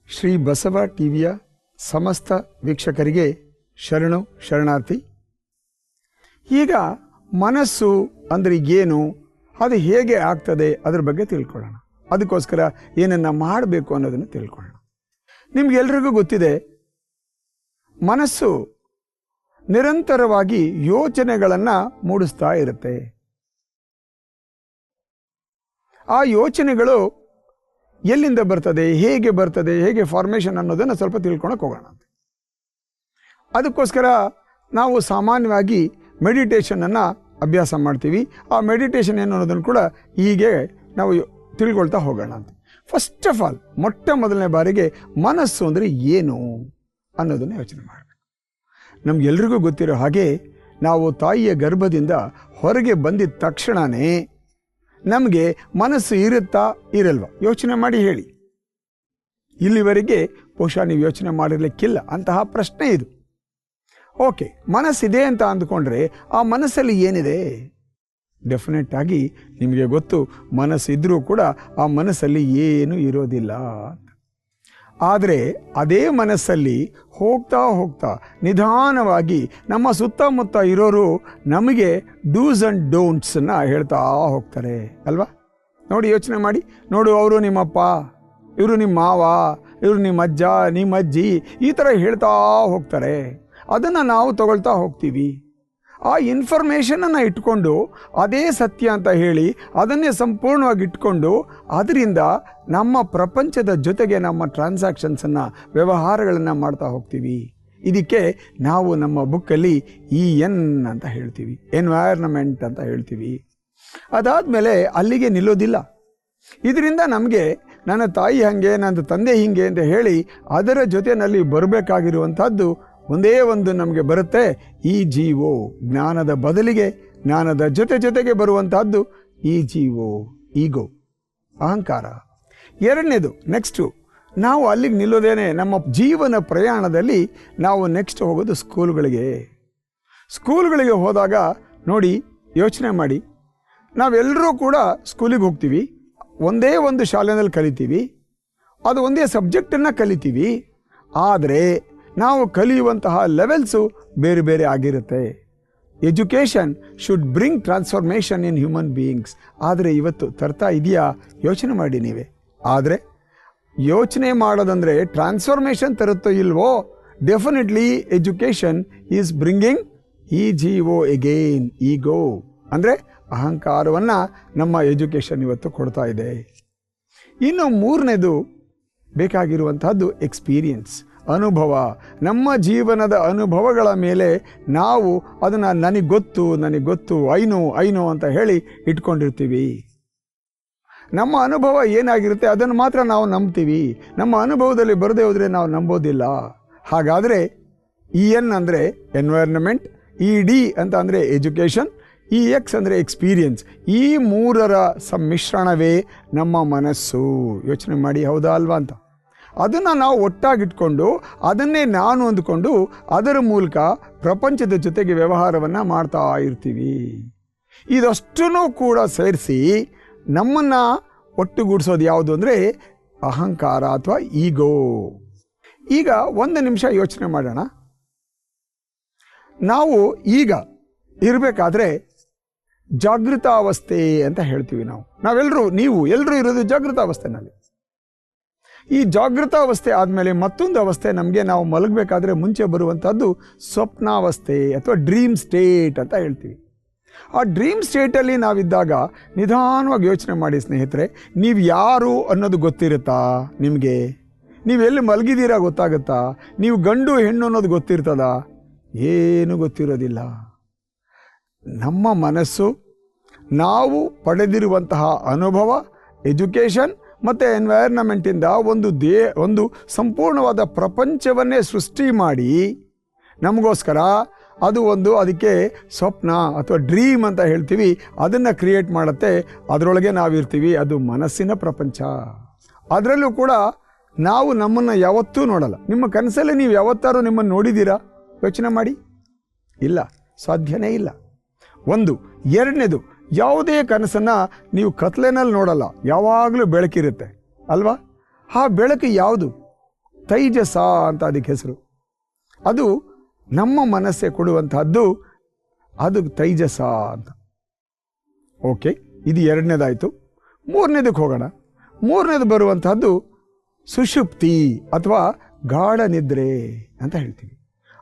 ಶ್ರೀ ಬಸವ ಟಿವಿಯ ಸಮಸ್ತ ವೀಕ್ಷಕರಿಗೆ ಶರಣು ಶರಣಾರ್ಥಿ. ಈಗ ಮನಸ್ಸು ಅಂದರೆ ಏನು, ಅದು ಹೇಗೆ ಆಗ್ತದೆ ಅದರ ಬಗ್ಗೆ ತಿಳ್ಕೊಳ್ಳೋಣ. ಅದಕ್ಕೋಸ್ಕರ ಏನನ್ನು ಮಾಡಬೇಕು ಅನ್ನೋದನ್ನು ತಿಳ್ಕೊಳ್ಳೋಣ. ನಿಮ್ಗೆಲ್ರಿಗೂ ಗೊತ್ತಿದೆ, ಮನಸ್ಸು ನಿರಂತರವಾಗಿ ಯೋಚನೆಗಳನ್ನು ಮೂಡಿಸ್ತಾ ಇರುತ್ತೆ. ಆ ಯೋಚನೆಗಳು ಎಲ್ಲಿಂದ ಬರ್ತದೆ, ಹೇಗೆ ಫಾರ್ಮೇಷನ್ ಅನ್ನೋದನ್ನು ಸ್ವಲ್ಪ ತಿಳ್ಕೊಳಕ್ಕೆ ಹೋಗೋಣ. ಅದಕ್ಕೋಸ್ಕರ ನಾವು ಸಾಮಾನ್ಯವಾಗಿ ಮೆಡಿಟೇಷನನ್ನು ಅಭ್ಯಾಸ ಮಾಡ್ತೀವಿ. ಆ ಮೆಡಿಟೇಷನ್ ಏನು ಅನ್ನೋದನ್ನು ಕೂಡ ಹೀಗೆ ನಾವು ತಿಳ್ಕೊಳ್ತಾ ಹೋಗೋಣ ಅಂತ. ಫಸ್ಟ್ ಆಫ್ ಆಲ್, ಮೊದಲನೇ ಬಾರಿಗೆ ಮನಸ್ಸು ಅಂದರೆ ಏನು ಅನ್ನೋದನ್ನು ಯೋಚನೆ ಮಾಡಬೇಕು. ನಮಗೆಲ್ರಿಗೂ ಗೊತ್ತಿರೋ ಹಾಗೆ, ನಾವು ತಾಯಿಯ ಗರ್ಭದಿಂದ ಹೊರಗೆ ಬಂದಿದ್ದ ತಕ್ಷಣವೇ ನಮಗೆ ಮನಸ್ಸು ಇರುತ್ತಾ ಇರಲ್ವಾ? ಯೋಚನೆ ಮಾಡಿ ಹೇಳಿ. ಇಲ್ಲಿವರೆಗೆ ಬಹುಶಃ ನೀವು ಯೋಚನೆ ಮಾಡಿರಲಿಕ್ಕಿಲ್ಲ ಅಂತಹ ಪ್ರಶ್ನೆ ಇದು. ಓಕೆ, ಮನಸ್ಸಿದೆ ಅಂತ ಅಂದ್ಕೊಂಡ್ರೆ ಆ ಮನಸ್ಸಲ್ಲಿ ಏನಿದೆ? ಡೆಫಿನೆಟ್ ಆಗಿ ನಿಮಗೆ ಗೊತ್ತು, ಮನಸ್ಸಿದ್ರೂ ಕೂಡ ಆ ಮನಸ್ಸಲ್ಲಿ ಏನೂ ಇರೋದಿಲ್ಲ. ಆದರೆ ಅದೇ ಮನಸ್ಸಲ್ಲಿ ಹೋಗ್ತಾ ನಿಧಾನವಾಗಿ ನಮ್ಮ ಸುತ್ತಮುತ್ತ ಇರೋರು ನಮಗೆ ಡೂಸ್ ಆ್ಯಂಡ್ ಡೋಂಟ್ಸನ್ನು ಹೇಳ್ತಾ ಹೋಗ್ತಾರೆ ಅಲ್ವಾ? ನೋಡಿ, ಯೋಚನೆ ಮಾಡಿ. ನೋಡು, ಅವರು ನಿಮ್ಮಪ್ಪ, ಇವರು ನಿಮ್ಮ ಮಾವ, ಇವರು ನಿಮ್ಮ ಅಜ್ಜ, ನಿಮ್ಮ ಅಜ್ಜಿ, ಈ ಥರ ಹೇಳ್ತಾ ಹೋಗ್ತಾರೆ. ಅದನ್ನು ನಾವು ತಗೊಳ್ತಾ ಹೋಗ್ತೀವಿ. ಆ ಇನ್ಫಾರ್ಮೇಷನನ್ನು ಇಟ್ಕೊಂಡು ಅದೇ ಸತ್ಯ ಅಂತ ಹೇಳಿ ಅದನ್ನೇ ಸಂಪೂರ್ಣವಾಗಿ ಇಟ್ಕೊಂಡು ಅದರಿಂದ ನಮ್ಮ ಪ್ರಪಂಚದ ಜೊತೆಗೆ ನಮ್ಮ ಟ್ರಾನ್ಸಾಕ್ಷನ್ಸನ್ನು, ವ್ಯವಹಾರಗಳನ್ನು ಮಾಡ್ತಾ ಹೋಗ್ತೀವಿ. ಇದಕ್ಕೆ ನಾವು ನಮ್ಮ ಬುಕ್ಕಲ್ಲಿ EN ಅಂತ ಹೇಳ್ತೀವಿ, ಎನ್ವೈರ್ನಮೆಂಟ್ ಅಂತ ಹೇಳ್ತೀವಿ. ಅದಾದಮೇಲೆ ಅಲ್ಲಿಗೆ ನಿಲ್ಲೋದಿಲ್ಲ. ಇದರಿಂದ ನಮಗೆ ನನ್ನ ತಾಯಿ ಹಾಗೆ, ನನ್ನ ತಂದೆ ಹೀಗೆ ಅಂತ ಹೇಳಿ ಅದರ ಜೊತೆಯಲ್ಲಿ ಬರಬೇಕಾಗಿರುವಂಥದ್ದು ಒಂದೇ ಒಂದು ನಮಗೆ ಬರುತ್ತೆ, EGO. ಜ್ಞಾನದ ಬದಲಿಗೆ, ಜ್ಞಾನದ ಜೊತೆಗೆ ಬರುವಂತಹದ್ದು EGO, ಈಗೋ, ಅಹಂಕಾರ. ಎರಡನೇದು, ನೆಕ್ಸ್ಟು ನಾವು ಅಲ್ಲಿಗೆ ನಿಲ್ಲೋದೇನೆ. ನಮ್ಮ ಜೀವನ ಪ್ರಯಾಣದಲ್ಲಿ ನಾವು ನೆಕ್ಸ್ಟ್ ಹೋಗೋದು ಸ್ಕೂಲ್ಗಳಿಗೆ ಹೋದಾಗ ನೋಡಿ, ಯೋಚನೆ ಮಾಡಿ, ನಾವೆಲ್ಲರೂ ಕೂಡ ಸ್ಕೂಲಿಗೆ ಹೋಗ್ತೀವಿ, ಒಂದೇ ಒಂದು ಶಾಲೆಯಲ್ಲಿ ಕಲಿತೀವಿ, ಅದು ಒಂದೇ ಸಬ್ಜೆಕ್ಟನ್ನು ಕಲಿತೀವಿ. ಆದರೆ ನಾವು ಕಲಿಯುವಂತಹ ಲೆವೆಲ್ಸು ಬೇರೆ ಬೇರೆ ಆಗಿರುತ್ತೆ. Education should bring transformation in human beings. ಆದರೆ ಇವತ್ತು ತರ್ತಾ ಇದೆಯಾ? ಯೋಚನೆ ಮಾಡಿ ನೀವೇ. ಆದರೆ ಯೋಚನೆ ಮಾಡೋದಂದರೆ ಟ್ರಾನ್ಸ್ಫಾರ್ಮೇಷನ್ ತರುತ್ತೋ ಇಲ್ವೋ? Definitely education is bringing EGO again, ego ಅಂದರೆ ಅಹಂಕಾರವನ್ನು ನಮ್ಮ ಎಜುಕೇಷನ್ ಇವತ್ತು ಕೊಡ್ತಾ ಇದೆ. ಇನ್ನು ಮೂರನೇದು ಬೇಕಾಗಿರುವಂತಹದ್ದು ಎಕ್ಸ್ಪೀರಿಯನ್ಸ್, ಅನುಭವ. ನಮ್ಮ ಜೀವನದ ಅನುಭವಗಳ ಮೇಲೆ ನಾವು ಅದನ್ನು ನನಗೆ ಗೊತ್ತು ಐನೋ ಅಂತ ಹೇಳಿ ಇಟ್ಕೊಂಡಿರ್ತೀವಿ. ನಮ್ಮ ಅನುಭವ ಏನಾಗಿರುತ್ತೆ ಅದನ್ನು ಮಾತ್ರ ನಾವು ನಂಬ್ತೀವಿ. ನಮ್ಮ ಅನುಭವದಲ್ಲಿ ಬರದೇ ಹೋದರೆ ನಾವು ನಂಬೋದಿಲ್ಲ. ಹಾಗಾದರೆ EN ಅಂದರೆ ಎನ್ವೈರ್ನಮೆಂಟ್, ED ಅಂತ ಅಂದರೆ ಎಜುಕೇಷನ್, EX ಅಂದರೆ ಎಕ್ಸ್ಪೀರಿಯನ್ಸ್. ಈ ಮೂರರ ಸಮ್ಮಿಶ್ರಣವೇ ನಮ್ಮ ಮನಸ್ಸು. ಯೋಚನೆ ಮಾಡಿ, ಹೌದಾ ಅಲ್ವಾ ಅಂತ. ಅದನ್ನು ನಾವು ಒಟ್ಟಾಗಿಟ್ಕೊಂಡು ಅದನ್ನೇ ನಾನು ಅಂದ್ಕೊಂಡು ಅದರ ಮೂಲಕ ಪ್ರಪಂಚದ ಜೊತೆಗೆ ವ್ಯವಹಾರವನ್ನು ಮಾಡ್ತಾ ಇರ್ತೀವಿ. ಇದಷ್ಟೂ ಕೂಡ ಸೇರಿಸಿ ನಮ್ಮನ್ನು ಒಟ್ಟುಗೂಡಿಸೋದು ಯಾವುದು ಅಂದರೆ ಅಹಂಕಾರ ಅಥವಾ ಈಗೋ. ಈಗ ಒಂದು ನಿಮಿಷ ಯೋಚನೆ ಮಾಡೋಣ. ನಾವು ಈಗ ಇರಬೇಕಾದ್ರೆ ಜಾಗೃತಾವಸ್ಥೆ ಅಂತ ಹೇಳ್ತೀವಿ. ನಾವೆಲ್ಲರೂ ಎಲ್ಲರೂ ಇರೋದು ಜಾಗೃತಾವಸ್ಥೆನಲ್ಲಿ. ಈ ಜಾಗೃತಾವಸ್ಥೆ ಆದಮೇಲೆ ಮತ್ತೊಂದು ಅವಸ್ಥೆ ನಮಗೆ, ನಾವು ಮಲಗಬೇಕಾದ್ರೆ ಮುಂಚೆ ಬರುವಂಥದ್ದು ಸ್ವಪ್ನಾವಸ್ಥೆ ಅಥವಾ ಡ್ರೀಮ್ ಸ್ಟೇಟ್ ಅಂತ ಹೇಳ್ತೀವಿ. ಆ ಡ್ರೀಮ್ ಸ್ಟೇಟಲ್ಲಿ ನಾವಿದ್ದಾಗ ನಿಧಾನವಾಗಿ ಯೋಚನೆ ಮಾಡಿ ಸ್ನೇಹಿತರೆ, ನೀವು ಯಾರು ಅನ್ನೋದು ಗೊತ್ತಿರುತ್ತಾ ನಿಮಗೆ? ನೀವು ಎಲ್ಲಿ ಮಲಗಿದ್ದೀರಾ ಗೊತ್ತಾಗುತ್ತಾ? ನೀವು ಗಂಡು ಹೆಣ್ಣು ಅನ್ನೋದು ಗೊತ್ತಿರ್ತದಾ? ಏನೂ ಗೊತ್ತಿರೋದಿಲ್ಲ. ನಮ್ಮ ಮನಸ್ಸು ನಾವು ಪಡೆದಿರುವಂತಹ ಅನುಭವ, ಎಜುಕೇಷನ್ ಮತ್ತು ಎನ್ವೈರ್ನಮೆಂಟಿಂದ ಒಂದು ಸಂಪೂರ್ಣವಾದ ಪ್ರಪಂಚವನ್ನೇ ಸೃಷ್ಟಿ ಮಾಡಿ ನಮಗೋಸ್ಕರ ಅದಕ್ಕೆ ಸ್ವಪ್ನ ಅಥವಾ ಡ್ರೀಮ್ ಅಂತ ಹೇಳ್ತೀವಿ, ಅದನ್ನು ಕ್ರಿಯೇಟ್ ಮಾಡುತ್ತೆ. ಅದರೊಳಗೆ ನಾವಿರ್ತೀವಿ. ಅದು ಮನಸ್ಸಿನ ಪ್ರಪಂಚ. ಅದರಲ್ಲೂ ಕೂಡ ನಾವು ನಮ್ಮನ್ನು ಯಾವತ್ತೂ ನೋಡಲ್ಲ. ನಿಮ್ಮ ಕನಸಲ್ಲಿ ನೀವು ಯಾವತ್ತಾರು ನಿಮ್ಮನ್ನು ನೋಡಿದ್ದೀರಾ? ಯೋಚನೆ ಮಾಡಿ. ಇಲ್ಲ, ಸಾಧ್ಯನೇ ಇಲ್ಲ. ಎರಡನೇದು, ಯಾವುದೇ ಕನಸನ್ನು ನೀವು ಕತ್ಲೆನಲ್ಲಿ ನೋಡಲ್ಲ, ಯಾವಾಗಲೂ ಬೆಳಕಿರುತ್ತೆ ಅಲ್ವಾ? ಆ ಬೆಳಕು ಯಾವುದು? ತೈಜಸ ಅಂತ ಅದಕ್ಕೆ ಹೆಸರು. ಅದು ನಮ್ಮ ಮನಸ್ಸೇ ಕೊಡುವಂತಹದ್ದು, ಅದು ತೈಜಸ ಅಂತ. ಓಕೆ, ಇದು ಎರಡನೇದಾಯಿತು. ಮೂರನೇದಕ್ಕೆ ಹೋಗೋಣ. ಮೂರನೇದು ಬರುವಂತಹದ್ದು ಸುಷುಪ್ತಿ ಅಥವಾ ಗಾಢ ನಿದ್ರೆ ಅಂತ ಹೇಳ್ತೀವಿ.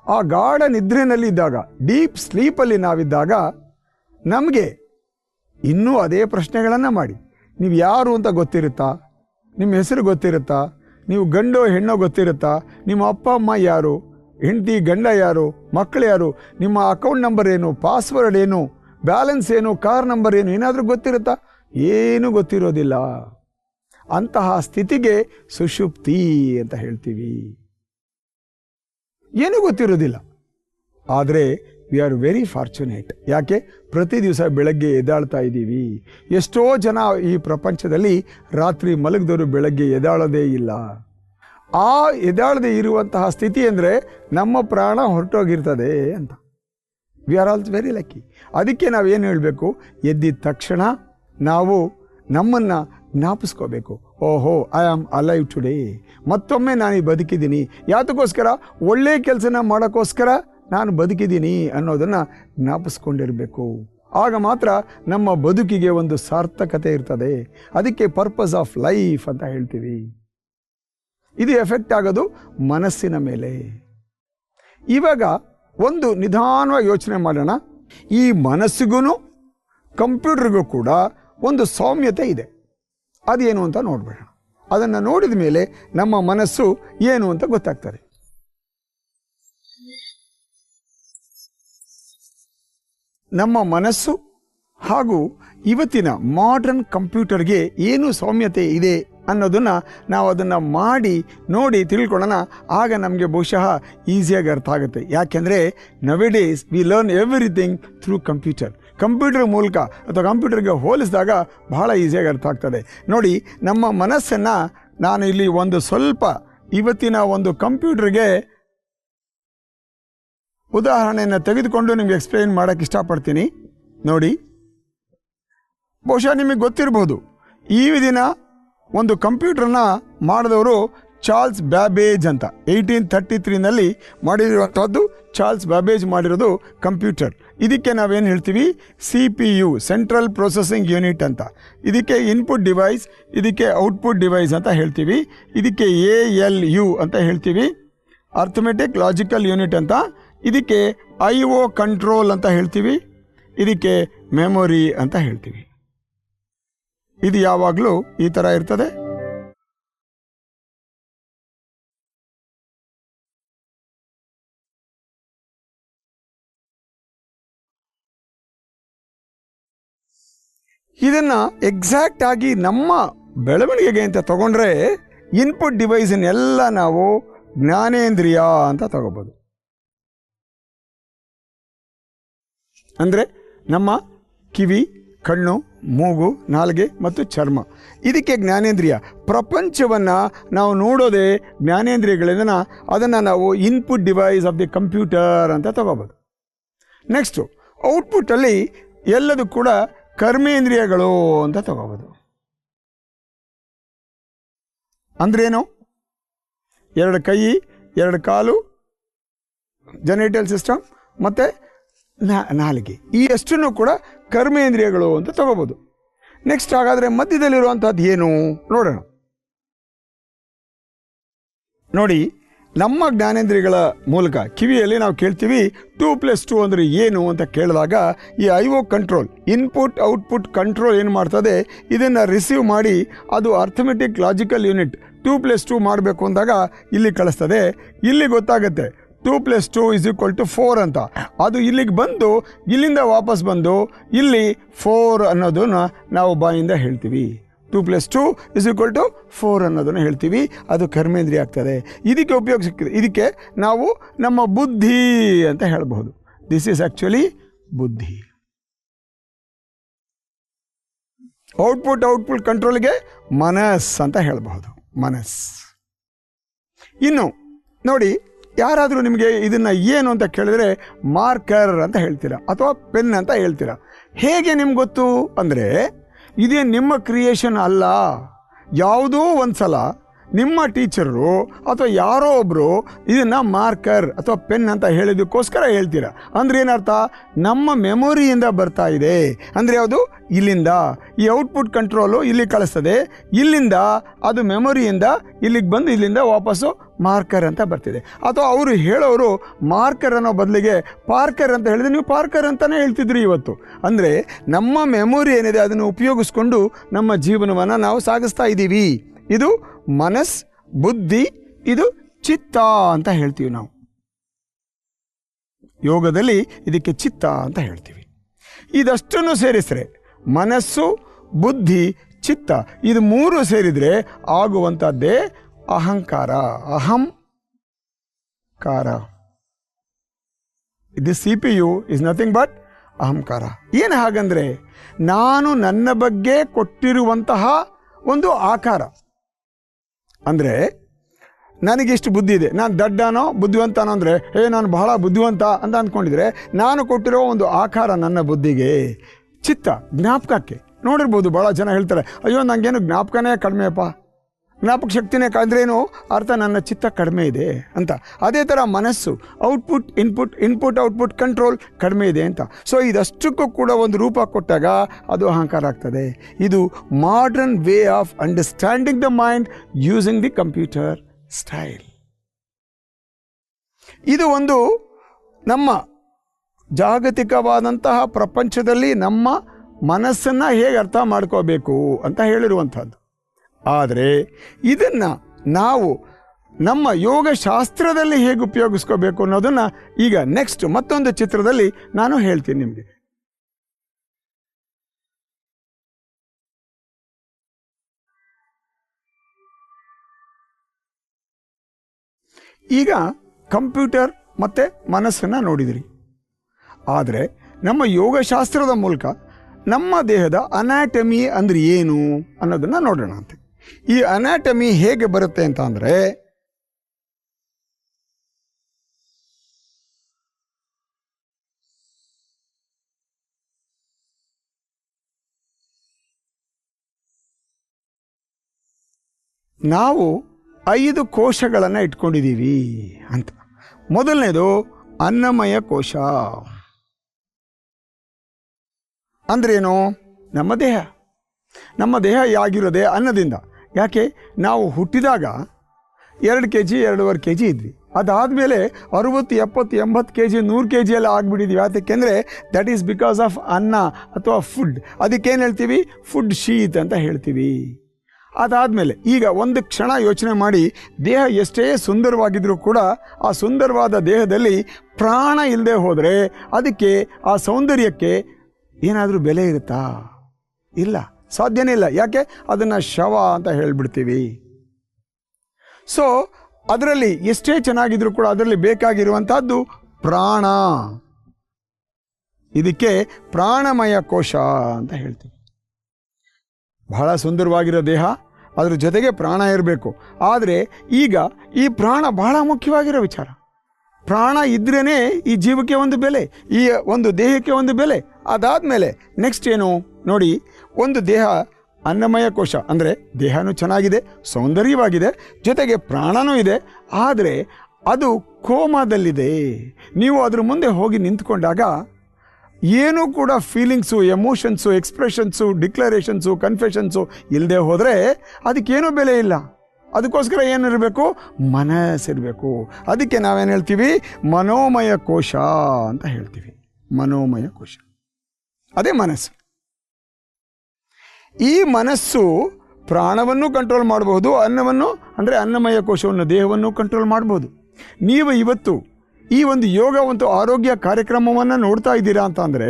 ಆ ಗಾಢ ನಿದ್ರೆಯಲ್ಲಿ ಇದ್ದಾಗ, ಡೀಪ್ ಸ್ಲೀಪಲ್ಲಿ ನಾವಿದ್ದಾಗ ನಮಗೆ ಇನ್ನೂ ಅದೇ ಪ್ರಶ್ನೆಗಳನ್ನು ಮಾಡಿ, ನೀವು ಯಾರು ಅಂತ ಗೊತ್ತಿರುತ್ತಾ, ನಿಮ್ಮ ಹೆಸರು ಗೊತ್ತಿರುತ್ತಾ, ನೀವು ಗಂಡೋ ಹೆಣ್ಣೋ ಗೊತ್ತಿರುತ್ತಾ, ನಿಮ್ಮ ಅಪ್ಪ ಅಮ್ಮ ಯಾರು, ಹೆಂಡತಿ ಗಂಡ ಯಾರು, ಮಕ್ಕಳು ಯಾರು, ನಿಮ್ಮ ಅಕೌಂಟ್ ನಂಬರ್ ಏನು, ಪಾಸ್ವರ್ಡ್ ಏನು, ಬ್ಯಾಲೆನ್ಸ್ ಏನು, ಕಾರ್ ನಂಬರ್ ಏನು, ಏನಾದರೂ ಗೊತ್ತಿರುತ್ತಾ? ಏನೂ ಗೊತ್ತಿರೋದಿಲ್ಲ. ಅಂತಹ ಸ್ಥಿತಿಗೆ ಸುಷುಪ್ತಿ ಅಂತ ಹೇಳ್ತೀವಿ. ಏನೂ ಗೊತ್ತಿರೋದಿಲ್ಲ. ಆದರೆ ವಿ ಆರ್ ವೆರಿ ಫಾರ್ಚುನೇಟ್. ಯಾಕೆ? ಪ್ರತಿ ದಿವಸ ಬೆಳಗ್ಗೆ ಎದ್ದಾಳ್ತಾ ಇದ್ದೀವಿ. ಎಷ್ಟೋ ಜನ ಈ ಪ್ರಪಂಚದಲ್ಲಿ ರಾತ್ರಿ ಮಲಗಿದವರು ಬೆಳಗ್ಗೆ ಎದ್ದಾಳೋದೇ ಇಲ್ಲ. ಆ ಎದ್ದಾಳದೆ ಇರುವಂತಹ ಸ್ಥಿತಿ ಅಂದರೆ ನಮ್ಮ ಪ್ರಾಣ ಹೊರಟೋಗಿರ್ತದೆ ಅಂತ. We are also very lucky. ಅದಕ್ಕೆ ನಾವೇನು ಹೇಳಬೇಕು? ಎದ್ದಿದ ತಕ್ಷಣ ನಾವು ನಮ್ಮನ್ನು ಜ್ಞಾಪಿಸ್ಕೋಬೇಕು. ಓಹೋ, ಐ ಆಮ್ ಅಲೈವ್ ಟುಡೇ. ಮತ್ತೊಮ್ಮೆ ನಾನು ಬದುಕಿದ್ದೀನಿ. ಯಾತಕ್ಕೋಸ್ಕರ? ಒಳ್ಳೆಯ ಕೆಲಸನ ಮಾಡೋಕ್ಕೋಸ್ಕರ ನಾನು ಬದುಕಿದ್ದೀನಿ ಅನ್ನೋದನ್ನು ಜ್ಞಾಪಿಸ್ಕೊಂಡಿರಬೇಕು. ಆಗ ಮಾತ್ರ ನಮ್ಮ ಬದುಕಿಗೆ ಒಂದು ಸಾರ್ಥಕತೆ ಇರ್ತದೆ. ಅದಕ್ಕೆ ಪರ್ಪಸ್ ಆಫ್ ಲೈಫ್ ಅಂತ ಹೇಳ್ತೀವಿ. ಇದು ಎಫೆಕ್ಟ್ ಆಗೋದು ಮನಸ್ಸಿನ ಮೇಲೆ. ಇವಾಗ ಒಂದು ನಿಧಾನವಾಗಿ ಯೋಚನೆ ಮಾಡೋಣ. ಈ ಮನಸ್ಸಿಗೂ ಕಂಪ್ಯೂಟರ್ಗೂ ಕೂಡ ಒಂದು ಸೌಮ್ಯತೆ ಇದೆ. ಅದೇನು ಅಂತ ನೋಡಬೇಡ. ಅದನ್ನು ನೋಡಿದ ಮೇಲೆ ನಮ್ಮ ಮನಸ್ಸು ಏನು ಅಂತ ಗೊತ್ತಾಗ್ತದೆ. ನಮ್ಮ ಮನಸ್ಸು ಹಾಗೂ ಇವತ್ತಿನ ಮಾಡರ್ನ್ ಕಂಪ್ಯೂಟರ್ಗೆ ಏನು ಸೌಮ್ಯತೆ ಇದೆ ಅನ್ನೋದನ್ನು ನಾವು ಅದನ್ನು ಮಾಡಿ ನೋಡಿ ತಿಳ್ಕೊಳ್ಳೋಣ. ಆಗ ನಮಗೆ ಬಹುಶಃ ಈಸಿಯಾಗಿ ಅರ್ಥ ಆಗುತ್ತೆ. ಯಾಕೆಂದರೆ nowadays we learn everything through computer. Computer ಮೂಲಕ ಅಥವಾ ಕಂಪ್ಯೂಟರ್ಗೆ ಹೋಲಿಸಿದಾಗ ಬಹಳ ಈಸಿಯಾಗಿ ಅರ್ಥ ಆಗ್ತದೆ. ನೋಡಿ, ನಮ್ಮ ಮನಸ್ಸನ್ನು ನಾನು ಇಲ್ಲಿ ಒಂದು ಸ್ವಲ್ಪ ಇವತ್ತಿನ ಒಂದು ಕಂಪ್ಯೂಟರ್ಗೆ ಉದಾಹರಣೆಯನ್ನು ತೆಗೆದುಕೊಂಡು ನಿಮಗೆ ಎಕ್ಸ್ಪ್ಲೇನ್ ಮಾಡೋಕ್ಕೆ ಇಷ್ಟಪಡ್ತೀನಿ. ನೋಡಿ, ಬಹುಶಃ ನಿಮಗೆ ಗೊತ್ತಿರ್ಬೋದು, ಈ ದಿನ ಒಂದು ಕಂಪ್ಯೂಟರ್ನ ಮಾಡಿದವರು ಚಾರ್ಲ್ಸ್ ಬ್ಯಾಬೇಜ್ ಅಂತ 1833ನಲ್ಲಿ ಮಾಡಿರುವಂಥದ್ದು. ಚಾರ್ಲ್ಸ್ ಬ್ಯಾಬೇಜ್ ಮಾಡಿರೋದು ಕಂಪ್ಯೂಟರ್. ಇದಕ್ಕೆ ನಾವೇನು ಹೇಳ್ತೀವಿ? CPU, ಸೆಂಟ್ರಲ್ ಪ್ರೊಸೆಸಿಂಗ್ ಯೂನಿಟ್ ಅಂತ. ಇದಕ್ಕೆ ಇನ್ಪುಟ್ ಡಿವೈಸ್, ಇದಕ್ಕೆ ಔಟ್ಪುಟ್ ಡಿವೈಸ್ ಅಂತ ಹೇಳ್ತೀವಿ. ಇದಕ್ಕೆ ALU ಅಂತ ಹೇಳ್ತೀವಿ, ಅರ್ಥಮೆಟಿಕ್ ಲಾಜಿಕಲ್ ಯೂನಿಟ್ ಅಂತ. ಇದಕ್ಕೆ IO ಕಂಟ್ರೋಲ್ ಅಂತ ಹೇಳ್ತೀವಿ. ಇದಕ್ಕೆ ಮೆಮೊರಿ ಅಂತ ಹೇಳ್ತೀವಿ. ಇದು ಯಾವಾಗಲೂ ಈ ಥರ ಇರ್ತದೆ. ಇದನ್ನು ಎಕ್ಸಾಕ್ಟ್ ಆಗಿ ನಮ್ಮ ಬೆಳವಣಿಗೆಗೆ ಅಂತ ತಗೊಂಡ್ರೆ ಇನ್ಪುಟ್ ಡಿವೈಸನ್ನೆಲ್ಲ ನಾವು ಜ್ಞಾನೇಂದ್ರಿಯ ಅಂತ ತಗೋಬೋದು. ಅಂದರೆ ನಮ್ಮ ಕಿವಿ, ಕಣ್ಣು, ಮೂಗು, ನಾಲಿಗೆ ಮತ್ತು ಚರ್ಮ, ಇದಕ್ಕೆ ಜ್ಞಾನೇಂದ್ರಿಯ. ಪ್ರಪಂಚವನ್ನು ನಾವು ನೋಡೋದೇ ಜ್ಞಾನೇಂದ್ರಿಯಗಳಿಂದ. ಅದನ್ನು ನಾವು input device of the computer ಅಂತ ತಗೋಬೋದು. ನೆಕ್ಸ್ಟು ಔಟ್ಪುಟ್ಟಲ್ಲಿ ಎಲ್ಲದೂ ಕೂಡ ಕರ್ಮೇಂದ್ರಿಯಗಳು ಅಂತ ತಗೋಬೋದು. ಅಂದ್ರೇನು? 2 ಕೈ, 2 ಕಾಲು, ಜೆನಿಟಲ್ ಸಿಸ್ಟಮ್ ಮತ್ತು ನಾಲಿಗೆ, ಈ ಅಷ್ಟನ್ನು ಕೂಡ ಕರ್ಮೇಂದ್ರಿಯಗಳು ಅಂತ ತಗೋಬೋದು. ನೆಕ್ಸ್ಟ್ ಹಾಗಾದರೆ ಮಧ್ಯದಲ್ಲಿರುವಂಥದ್ದು ಏನು ನೋಡೋಣ. ನೋಡಿ, ನಮ್ಮ ಜ್ಞಾನೇಂದ್ರಿಯಗಳ ಮೂಲಕ ಕಿವಿಯಲ್ಲಿ ನಾವು ಕೇಳ್ತೀವಿ 2+2 ಅಂದರೆ ಏನು ಅಂತ ಕೇಳಿದಾಗ ಈ IO control, input output control ಏನು ಮಾಡ್ತದೆ, ಇದನ್ನು ರಿಸೀವ್ ಮಾಡಿ ಅದು ಅರ್ಥಮೆಟಿಕ್ ಲಾಜಿಕಲ್ ಯೂನಿಟ್ 2+2 ಮಾಡಬೇಕು ಅಂದಾಗ ಇಲ್ಲಿ ಕಳಿಸ್ತದೆ. ಇಲ್ಲಿ ಗೊತ್ತಾಗುತ್ತೆ 2+2 = 4 ಅಂತ. ಅದು ಇಲ್ಲಿಗೆ ಬಂದು ಇಲ್ಲಿಂದ ವಾಪಸ್ ಬಂದು ಇಲ್ಲಿ 4 ಅನ್ನೋದನ್ನು ನಾವು ಬಾಯಿಂದ ಹೇಳ್ತೀವಿ. 2+2 = 4 ಅನ್ನೋದನ್ನು ಹೇಳ್ತೀವಿ. ಅದು ಕರ್ಮೇಂದ್ರಿಯ ಆಗ್ತದೆ. ಇದಕ್ಕೆ ಉಪಯೋಗ ಸಿಕ್ಕಿದೆ. ಇದಕ್ಕೆ ನಾವು ನಮ್ಮ ಬುದ್ಧಿ ಅಂತ ಹೇಳಬಹುದು. ದಿಸ್ ಈಸ್ ಆ್ಯಕ್ಚುಲಿ ಬುದ್ಧಿ. ಔಟ್ಪುಟ್ ಕಂಟ್ರೋಲ್ಗೆ ಮನಸ್ ಅಂತ ಹೇಳಬಹುದು, ಮನಸ್. ಇನ್ನು ನೋಡಿ, ಯಾರಾದರೂ ನಿಮಗೆ ಇದನ್ನು ಏನು ಅಂತ ಕೇಳಿದ್ರೆ ಮಾರ್ಕರ್ ಅಂತ ಹೇಳ್ತೀರಾ ಅಥವಾ ಪೆನ್ ಅಂತ ಹೇಳ್ತೀರಾ. ಹೇಗೆ ನಿಮ್ಗೆ ಗೊತ್ತು ಅಂದರೆ ಇದೇ ನಿಮ್ಮ ಕ್ರಿಯೇಷನ್ ಅಲ್ಲ. ಯಾವುದೋ ಒಂದು ಸಲ ನಿಮ್ಮ ಟೀಚರು ಅಥವಾ ಯಾರೋ ಒಬ್ಬರು ಇದನ್ನು ಮಾರ್ಕರ್ ಅಥವಾ ಪೆನ್ ಅಂತ ಹೇಳಿದಕ್ಕೋಸ್ಕರ ಹೇಳ್ತೀರ ಅಂದರೆ ಏನರ್ಥ, ನಮ್ಮ ಮೆಮೊರಿಯಿಂದ ಬರ್ತಾ ಇದೆ ಅಂದರೆ ಯಾವುದು, ಇಲ್ಲಿಂದ ಈ ಔಟ್ಪುಟ್ ಕಂಟ್ರೋಲು ಇಲ್ಲಿ ಕಳಿಸ್ತದೆ, ಇಲ್ಲಿಂದ ಅದು ಮೆಮೊರಿಯಿಂದ ಇಲ್ಲಿಗೆ ಬಂದು ಇಲ್ಲಿಂದ ವಾಪಸ್ಸು ಮಾರ್ಕರ್ ಅಂತ ಬರ್ತಿದೆ. ಅಥವಾ ಅವರು ಹೇಳೋರು ಮಾರ್ಕರ್ ಅನ್ನೋ ಬದಲಿಗೆ ಪಾರ್ಕರ್ ಅಂತ ಹೇಳಿದ್ರೆ ನೀವು ಪಾರ್ಕರ್ ಅಂತಲೇ ಹೇಳ್ತಿದ್ರಿ ಇವತ್ತು. ಅಂದರೆ ನಮ್ಮ ಮೆಮೊರಿ ಏನಿದೆ ಅದನ್ನು ಉಪಯೋಗಿಸ್ಕೊಂಡು ನಮ್ಮ ಜೀವನವನ್ನು ನಾವು ಸಾಗಿಸ್ತಾ ಇದ್ದೀವಿ. ಇದು ಮನಸ್, ಬುದ್ಧಿ, ಇದು ಚಿತ್ತ ಅಂತ ಹೇಳ್ತೀವಿ ನಾವು. ಯೋಗದಲ್ಲಿ ಇದಕ್ಕೆ ಚಿತ್ತ ಅಂತ ಹೇಳ್ತೀವಿ. ಇದಷ್ಟನ್ನು ಸೇರಿಸ್ರೆ ಮನಸ್ಸು, ಬುದ್ಧಿ, ಚಿತ್ತ ಇದು ಮೂರು ಸೇರಿದರೆ ಆಗುವಂಥದ್ದೇ ಅಹಂಕಾರ, ಅಹಂಕಾರ. ಇದು CPU ಇಸ್ ನಥಿಂಗ್ ಬಟ್ ಅಹಂಕಾರ. ಏನು ಹಾಗಂದರೆ ನಾನು ನನ್ನ ಬಗ್ಗೆ ಕೊಟ್ಟಿರುವಂತಹ ಒಂದು ಆಕಾರ. ಅಂದರೆ ನನಗಿಷ್ಟು ಬುದ್ಧಿ ಇದೆ, ನಾನು ದಡ್ಡನೋ ಬುದ್ಧಿವಂತನೋ ಅಂದರೆ ನಾನು ಬಹಳ ಬುದ್ಧಿವಂತ ಅಂತ ಅಂದ್ಕೊಂಡಿದ್ರೆ ನಾನು ಕೊಟ್ಟಿರೋ ಒಂದು ಆಕಾರ ನನ್ನ ಬುದ್ಧಿಗೆ. ಚಿತ್ತ ಜ್ಞಾಪಕಕ್ಕೆ ನೋಡಿರ್ಬೋದು, ಭಾಳ ಜನ ಹೇಳ್ತಾರೆ ಅಯ್ಯೋ ನನಗೇನು ಜ್ಞಾಪಕನೇ ಕಡಿಮೆಯಪ್ಪ, ಜ್ಞಾಪಕ ಶಕ್ತಿನೇ ಕಳೆದ್ರೇನು ಅರ್ಥ ನನ್ನ ಚಿತ್ತ ಕಡಿಮೆ ಇದೆ ಅಂತ. ಅದೇ ಥರ ಮನಸ್ಸು output input, input output control ಕಡಿಮೆ ಇದೆ ಅಂತ. ಸೊ ಇದಷ್ಟಕ್ಕೂ ಕೂಡ ಒಂದು ರೂಪ ಕೊಟ್ಟಾಗ ಅದು ಅಹಂಕಾರ ಆಗ್ತದೆ. ಇದು modern way of understanding the mind using the computer style. ಇದು ಒಂದು ನಮ್ಮ ಜಾಗತಿಕವಾದಂತಹ ಪ್ರಪಂಚದಲ್ಲಿ ನಮ್ಮ ಮನಸ್ಸನ್ನು ಹೇಗೆ ಅರ್ಥ ಮಾಡ್ಕೋಬೇಕು ಅಂತ ಹೇಳಿರುವಂಥದ್ದು. ಆದರೆ ಇದನ್ನು ನಾವು ನಮ್ಮ ಯೋಗಶಾಸ್ತ್ರದಲ್ಲಿ ಹೇಗೆ ಉಪಯೋಗಿಸ್ಕೋಬೇಕು ಅನ್ನೋದನ್ನು ಈಗ ನೆಕ್ಸ್ಟ್ ಮತ್ತೊಂದು ಚಿತ್ರದಲ್ಲಿ ನಾನು ಹೇಳ್ತೀನಿ ನಿಮಗೆ. ಈಗ ಕಂಪ್ಯೂಟರ್ ಮತ್ತು ಮನಸ್ಸನ್ನು ನೋಡಿದಿರಿ. ಆದರೆ ನಮ್ಮ ಯೋಗಶಾಸ್ತ್ರದ ಮೂಲಕ ನಮ್ಮ ದೇಹದ ಅನಾಟಮಿ ಅಂದರೆ ಏನು ಅನ್ನೋದನ್ನು ನೋಡೋಣ ಅಂತ. ಈ ಅನಾಟಮಿ ಹೇಗೆ ಬರುತ್ತೆ ಅಂತ ಅಂದರೆ, ನಾವು 5 ಕೋಶಗಳನ್ನು ಇಟ್ಕೊಂಡಿದ್ದೀವಿ ಅಂತ. ಮೊದಲನೇದು ಅನ್ನಮಯ ಕೋಶ. ಅಂದ್ರೇನು? ನಮ್ಮ ದೇಹ. ನಮ್ಮ ದೇಹ ಯಾಗಿರೋದೆ ಅನ್ನದಿಂದ. ಯಾಕೆ? ನಾವು ಹುಟ್ಟಿದಾಗ 2 kg 2.5 kg ಇದ್ವಿ. ಅದಾದಮೇಲೆ 60 70 80 kg 100 kg ಎಲ್ಲ ಆಗಿಬಿಟ್ಟಿದ್ವಿ. ಯಾಕೆಂದರೆ ದಟ್ ಈಸ್ ಬಿಕಾಸ್ ಆಫ್ ಅನ್ನ ಅಥವಾ ಫುಡ್. ಅದಕ್ಕೇನು ಹೇಳ್ತೀವಿ? ಫುಡ್ ಶೀತ್ ಅಂತ ಹೇಳ್ತೀವಿ. ಅದಾದಮೇಲೆ ಈಗ ಒಂದು ಕ್ಷಣ ಯೋಚನೆ ಮಾಡಿ, ದೇಹ ಎಷ್ಟೇ ಸುಂದರವಾಗಿದ್ದರೂ ಕೂಡ ಆ ಸುಂದರವಾದ ದೇಹದಲ್ಲಿ ಪ್ರಾಣ ಇಲ್ಲದೆ ಹೋದರೆ ಅದಕ್ಕೆ, ಆ ಸೌಂದರ್ಯಕ್ಕೆ ಏನಾದರೂ ಬೆಲೆ ಇರುತ್ತಾ? ಇಲ್ಲ, ಸಾಧ್ಯನೇ ಇಲ್ಲ. ಯಾಕೆ? ಅದನ್ನು ಶವ ಅಂತ ಹೇಳಿಬಿಡ್ತೀವಿ. ಸೊ ಅದರಲ್ಲಿ ಎಷ್ಟೇ ಚೆನ್ನಾಗಿದ್ರೂ ಕೂಡ ಅದರಲ್ಲಿ ಬೇಕಾಗಿರುವಂಥದ್ದು ಪ್ರಾಣ. ಇದಕ್ಕೆ ಪ್ರಾಣಮಯ ಕೋಶ ಅಂತ ಹೇಳ್ತೀವಿ. ಬಹಳ ಸುಂದರವಾಗಿರೋ ದೇಹ, ಅದ್ರ ಜೊತೆಗೆ ಪ್ರಾಣ ಇರಬೇಕು. ಆದರೆ ಈಗ ಈ ಪ್ರಾಣ ಬಹಳ ಮುಖ್ಯವಾಗಿರೋ ವಿಚಾರ. ಪ್ರಾಣ ಇದ್ರೇ ಈ ಜೀವಕ್ಕೆ ಒಂದು ಬೆಲೆ, ಈ ಒಂದು ದೇಹಕ್ಕೆ ಒಂದು ಬೆಲೆ. ಅದಾದಮೇಲೆ ನೆಕ್ಸ್ಟ್ ಏನು ನೋಡಿ, ಒಂದು ದೇಹ ಅನ್ನಮಯ ಕೋಶ ಅಂದರೆ ದೇಹನೂ ಚೆನ್ನಾಗಿದೆ, ಸೌಂದರ್ಯವಾಗಿದೆ, ಜೊತೆಗೆ ಪ್ರಾಣನೂ ಇದೆ. ಆದರೆ ಅದು ಕೋಮಾದಲ್ಲಿದೆ. ನೀವು ಅದ್ರ ಮುಂದೆ ಹೋಗಿ ನಿಂತ್ಕೊಂಡಾಗ ಏನೂ ಕೂಡ ಫೀಲಿಂಗ್ಸು, ಎಮೋಷನ್ಸು, ಎಕ್ಸ್ಪ್ರೆಷನ್ಸು, ಡಿಕ್ಲರೇಷನ್ಸು, ಕನ್ಫೆಷನ್ಸು ಇಲ್ಲದೆ ಹೋದರೆ ಅದಕ್ಕೇನೂ ಬೆಲೆ ಇಲ್ಲ. ಅದಕ್ಕೋಸ್ಕರ ಏನಿರಬೇಕು? ಮನಸ್ಸಿರಬೇಕು. ಅದಕ್ಕೆ ನಾವೇನು ಹೇಳ್ತೀವಿ? ಮನೋಮಯ ಕೋಶ ಅಂತ ಹೇಳ್ತೀವಿ. ಮನೋಮಯ ಕೋಶ ಅದೇ ಮನಸ್ಸು. ಈ ಮನಸ್ಸು ಪ್ರಾಣವನ್ನು ಕಂಟ್ರೋಲ್ ಮಾಡಬಹುದು, ಅನ್ನವನ್ನು ಅಂದರೆ ಅನ್ನಮಯ ಕೋಶವನ್ನು, ದೇಹವನ್ನು ಕಂಟ್ರೋಲ್ ಮಾಡಬಹುದು. ನೀವು ಇವತ್ತು ಈ ಒಂದು ಯೋಗ ಒಂದು ಆರೋಗ್ಯ ಕಾರ್ಯಕ್ರಮವನ್ನು ನೋಡ್ತಾ ಇದ್ದೀರಾ ಅಂತ ಅಂದರೆ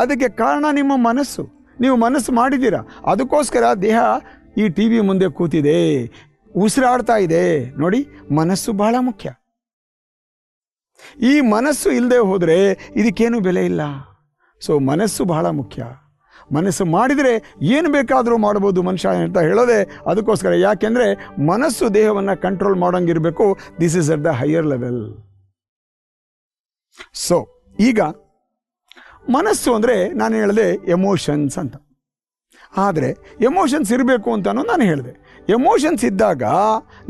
ಅದಕ್ಕೆ ಕಾರಣ ನಿಮ್ಮ ಮನಸ್ಸು. ನೀವು ಮನಸ್ಸು ಮಾಡಿದ್ದೀರಾ, ಅದಕ್ಕೋಸ್ಕರ ದೇಹ ಈ ಟಿ ವಿ ಮುಂದೆ ಕೂತಿದೆ, ಉಸಿರಾಡ್ತಾ ಇದೆ. ನೋಡಿ, ಮನಸ್ಸು ಬಹಳ ಮುಖ್ಯ. ಈ ಮನಸ್ಸು ಇಲ್ಲದೆ ಹೋದರೆ ಇದಕ್ಕೇನು ಬೆಲೆ ಇಲ್ಲ. ಸೊ ಮನಸ್ಸು ಬಹಳ ಮುಖ್ಯ. ಮನಸ್ಸು ಮಾಡಿದರೆ ಏನು ಬೇಕಾದರೂ ಮಾಡ್ಬೋದು ಮನುಷ್ಯ ಅಂತ ಹೇಳೋದೆ ಅದಕ್ಕೋಸ್ಕರ. ಯಾಕೆಂದರೆ ಮನಸ್ಸು ದೇಹವನ್ನು ಕಂಟ್ರೋಲ್ ಮಾಡೋಂಗಿರಬೇಕು. This is at the higher level. So ಈಗ ಮನಸ್ಸು ಅಂದರೆ ನಾನು ಹೇಳಿದೆ ಎಮೋಷನ್ಸ್ ಅಂತ. ಆದರೆ ಎಮೋಷನ್ಸ್ ಇರಬೇಕು ಅಂತಲೂ ನಾನು ಹೇಳಿದೆ. ಎಮೋಷನ್ಸ್ ಇದ್ದಾಗ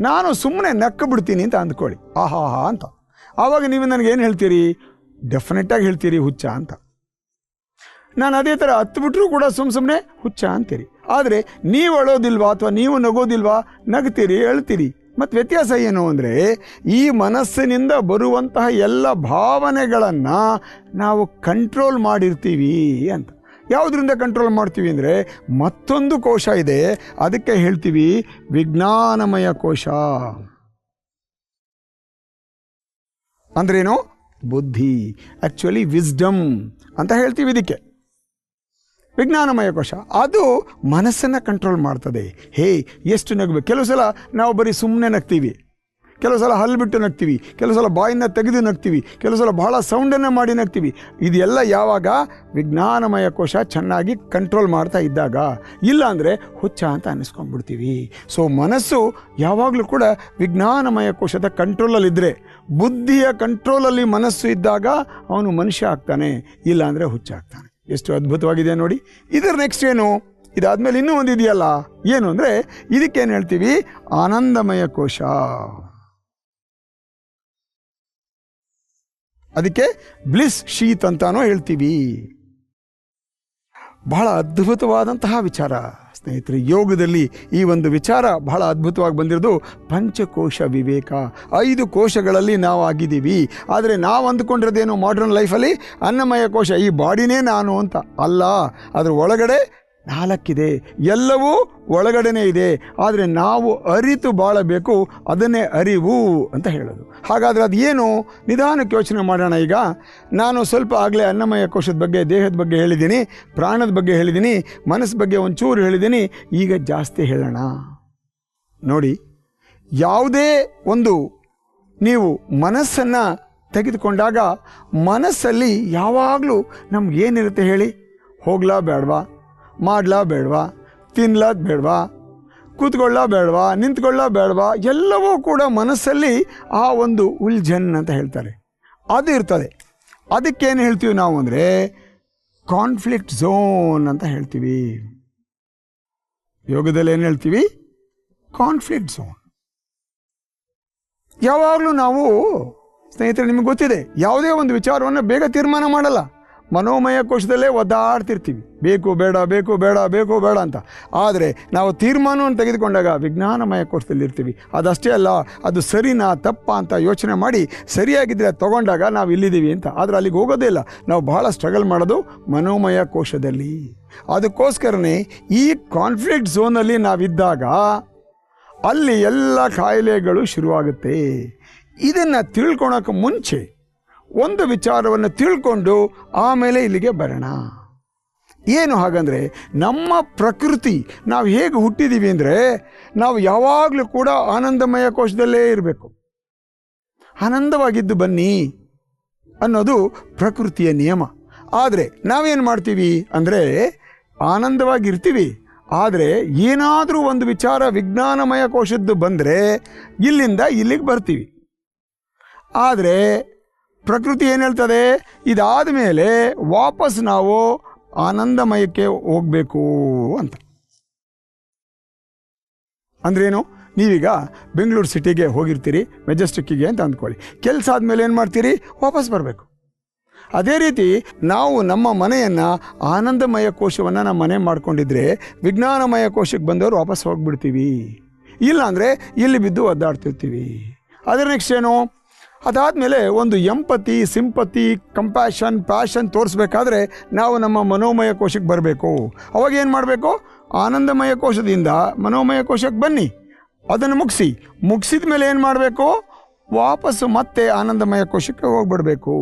ನಾನು ಸುಮ್ಮನೆ ನಕ್ಕ ಬಿಡ್ತೀನಿ ಅಂತ ಅಂದ್ಕೊಳ್ಳಿ, ಆಹಾ ಅಂತ. ಆವಾಗ ನೀವು ನನಗೇನು ಹೇಳ್ತೀರಿ? ಡೆಫಿನೆಟ್ಟಾಗಿ ಹೇಳ್ತೀರಿ ಹುಚ್ಚ ಅಂತ. ನಾನು ಅದೇ ಥರ ಹತ್ಬಿಟ್ರೂ ಕೂಡ ಸುಮ್ಮನೆ ಹುಚ್ಚ ಅಂತೀರಿ. ಆದರೆ ನೀವು ಅಳೋದಿಲ್ವಾ ಅಥವಾ ನೀವು ನಗೋದಿಲ್ವಾ? ನಗ್ತೀರಿ, ಹೇಳ್ತೀರಿ. ಮತ್ತು ವ್ಯತ್ಯಾಸ ಏನು ಅಂದರೆ, ಈ ಮನಸ್ಸಿನಿಂದ ಬರುವಂತಹ ಎಲ್ಲ ಭಾವನೆಗಳನ್ನು ನಾವು ಕಂಟ್ರೋಲ್ ಮಾಡಿರ್ತೀವಿ ಅಂತ. ಯಾವುದರಿಂದ ಕಂಟ್ರೋಲ್ ಮಾಡ್ತೀವಿ ಅಂದರೆ, ಮತ್ತೊಂದು ಕೋಶ ಇದೆ, ಅದಕ್ಕೆ ಹೇಳ್ತೀವಿ ವಿಜ್ಞಾನಮಯ ಕೋಶ. ಅಂದ್ರೇನು? ಬುದ್ಧಿ, ಆ್ಯಕ್ಚುಲಿ ವಿಸ್ಡಮ್ ಅಂತ ಹೇಳ್ತೀವಿ ಇದಕ್ಕೆ. ವಿಜ್ಞಾನಮಯ ಕೋಶ ಅದು ಮನಸ್ಸನ್ನು ಕಂಟ್ರೋಲ್ ಮಾಡ್ತದೆ. ಹೇ, ಎಷ್ಟು ನಗಬೇಕು. ಕೆಲವು ಸಲ ನಾವು ಬರೀ ಸುಮ್ಮನೆ ನಗ್ತೀವಿ, ಕೆಲವು ಸಲ ಹಲ್ಲು ಬಿಟ್ಟು ನಗ್ತೀವಿ, ಕೆಲವು ಸಲ ಬಾಯಿನ ತೆಗೆದು ನಗ್ತೀವಿ, ಕೆಲವು ಸಲ ಬಹಳ ಸೌಂಡನ್ನು ಮಾಡಿ ನಗ್ತೀವಿ. ಇದೆಲ್ಲ ಯಾವಾಗ? ವಿಜ್ಞಾನಮಯ ಕೋಶ ಚೆನ್ನಾಗಿ ಕಂಟ್ರೋಲ್ ಮಾಡ್ತಾ ಇದ್ದಾಗ. ಇಲ್ಲ ಅಂದರೆ ಹುಚ್ಚ ಅಂತ ಅನ್ನಿಸ್ಕೊಂಡ್ಬಿಡ್ತೀವಿ. ಸೊ ಮನಸ್ಸು ಯಾವಾಗಲೂ ಕೂಡ ವಿಜ್ಞಾನಮಯ ಕೋಶದ ಕಂಟ್ರೋಲಲ್ಲಿದ್ದರೆ, ಬುದ್ಧಿಯ ಕಂಟ್ರೋಲಲ್ಲಿ ಮನಸ್ಸು ಇದ್ದಾಗ ಅವನು ಮನುಷ್ಯ ಆಗ್ತಾನೆ, ಇಲ್ಲ ಅಂದರೆ ಹುಚ್ಚ ಆಗ್ತಾನೆ. ಎಷ್ಟು ಅದ್ಭುತವಾಗಿದೆ ನೋಡಿ. ಇದರ ನೆಕ್ಸ್ಟ್ ಏನು? ಇದಾದಮೇಲೆ ಇನ್ನೂ ಒಂದು ಇದೆಯಲ್ಲ, ಏನು ಅಂದರೆ ಇದಕ್ಕೇನು ಹೇಳ್ತೀವಿ? ಆನಂದಮಯ ಕೋಶ. ಅದಕ್ಕೆ ಬ್ಲಿಸ್ ಶೀತ್ ಅಂತಾನೋ ಹೇಳ್ತೀವಿ. ಬಹಳ ಅದ್ಭುತವಾದಂತಹ ವಿಚಾರ ಸ್ನೇಹಿತರೆ. ಯೋಗದಲ್ಲಿ ಈ ಒಂದು ವಿಚಾರ ಬಹಳ ಅದ್ಭುತವಾಗಿ ಬಂದಿರೋದು ಪಂಚಕೋಶ ವಿವೇಕ. 5 ಕೋಶಗಳಲ್ಲಿ ನಾವು ಆಗಿದ್ದೀವಿ. ಆದರೆ ನಾವು ಅಂದುಕೊಂಡಿರೋದೇನು ಮಾಡರ್ನ್ ಲೈಫಲ್ಲಿ? ಅನ್ನಮಯ ಕೋಶ, ಈ ಬಾಡಿನೇ ನಾನು ಅಂತ. ಅಲ್ಲ, ಅದರ ಒಳಗಡೆ 4 ಇದೆ. ಎಲ್ಲವೂ ಒಳಗಡೆನೇ ಇದೆ. ಆದರೆ ನಾವು ಅರಿತು ಬಾಳಬೇಕು, ಅದನ್ನೇ ಅರಿವು ಅಂತ ಹೇಳೋದು. ಹಾಗಾದರೆ ಅದು ಏನು? ನಿಧಾನಕ್ಕೆ ಯೋಚನೆ ಮಾಡೋಣ. ಈಗ ನಾನು ಸ್ವಲ್ಪ ಆಗಲೇ ಅನ್ನಮಯ ಕೋಶದ ಬಗ್ಗೆ, ದೇಹದ ಬಗ್ಗೆ ಹೇಳಿದ್ದೀನಿ, ಪ್ರಾಣದ ಬಗ್ಗೆ ಹೇಳಿದ್ದೀನಿ, ಮನಸ್ಸು ಬಗ್ಗೆ ಒಂಚೂರು ಹೇಳಿದ್ದೀನಿ. ಈಗ ಜಾಸ್ತಿ ಹೇಳೋಣ. ನೋಡಿ, ಯಾವುದೇ ಒಂದು ನೀವು ಮನಸ್ಸನ್ನು ತೆಗೆದುಕೊಂಡಾಗ ಮನಸ್ಸಲ್ಲಿ ಯಾವಾಗಲೂ ನಮಗೇನಿರುತ್ತೆ ಹೇಳಿ? ಹೋಗ್ಲಾ ಬೇಡವಾ, ಮಾಡ್ಲಾ ಬೇಡವಾ, ತಿನ್ಲಾ ಬೇಡವಾ, ಕೂತ್ಕೊಳ್ಳ ಬೇಡವಾ, ನಿಂತ್ಕೊಳ್ಳ ಬೇಡವಾ, ಎಲ್ಲವೂ ಕೂಡ ಮನಸ್ಸಲ್ಲಿ ಆ ಒಂದು ಉಲ್ಜನ್ ಅಂತ ಹೇಳ್ತಾರೆ, ಅದು ಇರ್ತದೆ. ಅದಕ್ಕೇನು ಹೇಳ್ತೀವಿ ನಾವು ಅಂದರೆ ಕಾನ್ಫ್ಲಿಕ್ಟ್ ಝೋನ್ ಅಂತ ಹೇಳ್ತೀವಿ. ಯೋಗದಲ್ಲಿ ಏನು ಹೇಳ್ತೀವಿ? Conflict zone. ಯಾವಾಗಲೂ ನಾವು ಸ್ನೇಹಿತರೆ, ನಿಮಗೆ ಗೊತ್ತಿದೆ, ಯಾವುದೇ ಒಂದು ವಿಚಾರವನ್ನು ಬೇಗ ತೀರ್ಮಾನ ಮಾಡಲ್ಲ. ಮನೋಮಯ ಕೋಶದಲ್ಲೇ ಒದ್ದಾಡ್ತಿರ್ತೀವಿ, ಬೇಕು ಬೇಡ, ಬೇಕು ಬೇಡ, ಬೇಕು ಬೇಡ ಅಂತ. ಆದರೆ ನಾವು ತೀರ್ಮಾನವನ್ನು ತೆಗೆದುಕೊಂಡಾಗ ವಿಜ್ಞಾನಮಯ ಕೋಶದಲ್ಲಿರ್ತೀವಿ. ಅದಷ್ಟೇ ಅಲ್ಲ, ಅದು ಸರಿನಾ ತಪ್ಪಾ ಅಂತ ಯೋಚನೆ ಮಾಡಿ ಸರಿಯಾಗಿದ್ದರೆ ತಗೊಂಡಾಗ ನಾವು ಇಲ್ಲಿದ್ದೀವಿ ಅಂತ. ಆದರೆ ಅಲ್ಲಿಗೆ ಹೋಗೋದೇ ಇಲ್ಲ. ನಾವು ಬಹಳ ಸ್ಟ್ರಗಲ್ ಮಾಡೋದು ಮನೋಮಯ ಕೋಶದಲ್ಲಿ. ಅದಕ್ಕೋಸ್ಕರನೇ ಈ ಕಾನ್ಫ್ಲಿಕ್ಟ್ ಝೋನಲ್ಲಿ ನಾವಿದ್ದಾಗ ಅಲ್ಲಿ ಎಲ್ಲ ಕಾಯಿಲೆಗಳು ಶುರುವಾಗುತ್ತೆ. ಇದನ್ನು ತಿಳ್ಕೊಳಕ್ಕೆ ಮುಂಚೆ ಒಂದು ವಿಚಾರವನ್ನು ತಿಳ್ಕೊಂಡು ಆಮೇಲೆ ಇಲ್ಲಿಗೆ ಬರೋಣ. ಏನು ಹಾಗಂದರೆ, ನಮ್ಮ ಪ್ರಕೃತಿ, ನಾವು ಹೇಗೆ ಹುಟ್ಟಿದ್ದೀವಿ ಅಂದರೆ, ನಾವು ಯಾವಾಗಲೂ ಕೂಡ ಆನಂದಮಯ ಕೋಶದಲ್ಲೇ ಇರಬೇಕು. ಆನಂದವಾಗಿದ್ದು ಬನ್ನಿ ಅನ್ನೋದು ಪ್ರಕೃತಿಯ ನಿಯಮ. ಆದರೆ ನಾವೇನು ಮಾಡ್ತೀವಿ ಅಂದರೆ, ಆನಂದವಾಗಿರ್ತೀವಿ, ಆದರೆ ಏನಾದರೂ ಒಂದು ವಿಚಾರ ವಿಜ್ಞಾನಮಯ ಕೋಶದ್ದು ಬಂದರೆ ಇಲ್ಲಿಂದ ಇಲ್ಲಿಗೆ ಬರ್ತೀವಿ. ಆದರೆ ಪ್ರಕೃತಿ ಏನು ಹೇಳ್ತದೆ? ಇದಾದ ಮೇಲೆ ವಾಪಸ್ ನಾವು ಆನಂದಮಯಕ್ಕೆ ಹೋಗಬೇಕು ಅಂತ. ಅಂದ್ರೇನು? ನೀವೀಗ ಬೆಂಗಳೂರು ಸಿಟಿಗೆ ಹೋಗಿರ್ತೀರಿ, ಮೆಜೆಸ್ಟಿಕ್ಕಿಗೆ ಅಂತ ಅಂದ್ಕೊಳ್ಳಿ. ಕೆಲಸ ಆದಮೇಲೆ ಏನು ಮಾಡ್ತೀರಿ? ವಾಪಸ್ ಬರಬೇಕು. ಅದೇ ರೀತಿ ನಾವು ನಮ್ಮ ಮನೆಯನ್ನು ಆನಂದಮಯ ಕೋಶವನ್ನು ನಮ್ಮ ಮನೆ ಮಾಡ್ಕೊಂಡಿದ್ರೆ ವಿಜ್ಞಾನಮಯ ಕೋಶಕ್ಕೆ ಬಂದವರು ವಾಪಸ್ ಹೋಗಿಬಿಡ್ತೀವಿ. ಇಲ್ಲಾಂದರೆ ಇಲ್ಲಿ ಬಿದ್ದು ಒದ್ದಾಡ್ತಿರ್ತೀವಿ. ಅದರ ನೆಕ್ಸ್ಟ್ ಏನು? ಅದಾದಮೇಲೆ ಒಂದು ಎಂಪತಿ, ಸಿಂಪತಿ, ಕಂಪ್ಯಾಷನ್, ಪ್ಯಾಷನ್ ತೋರಿಸ್ಬೇಕಾದ್ರೆ ನಾವು ನಮ್ಮ ಮನೋಮಯ ಕೋಶಕ್ಕೆ ಬರಬೇಕು. ಅವಾಗ ಏನು ಮಾಡಬೇಕು? ಆನಂದಮಯ ಕೋಶದಿಂದ ಮನೋಮಯ ಕೋಶಕ್ಕೆ ಬನ್ನಿ, ಅದನ್ನು ಮುಗಿಸಿದ ಮೇಲೆ ಏನು ಮಾಡಬೇಕು? ವಾಪಸ್ಸು ಮತ್ತೆ ಆನಂದಮಯ ಕೋಶಕ್ಕೆ ಹೋಗ್ಬಿಡಬೇಕು.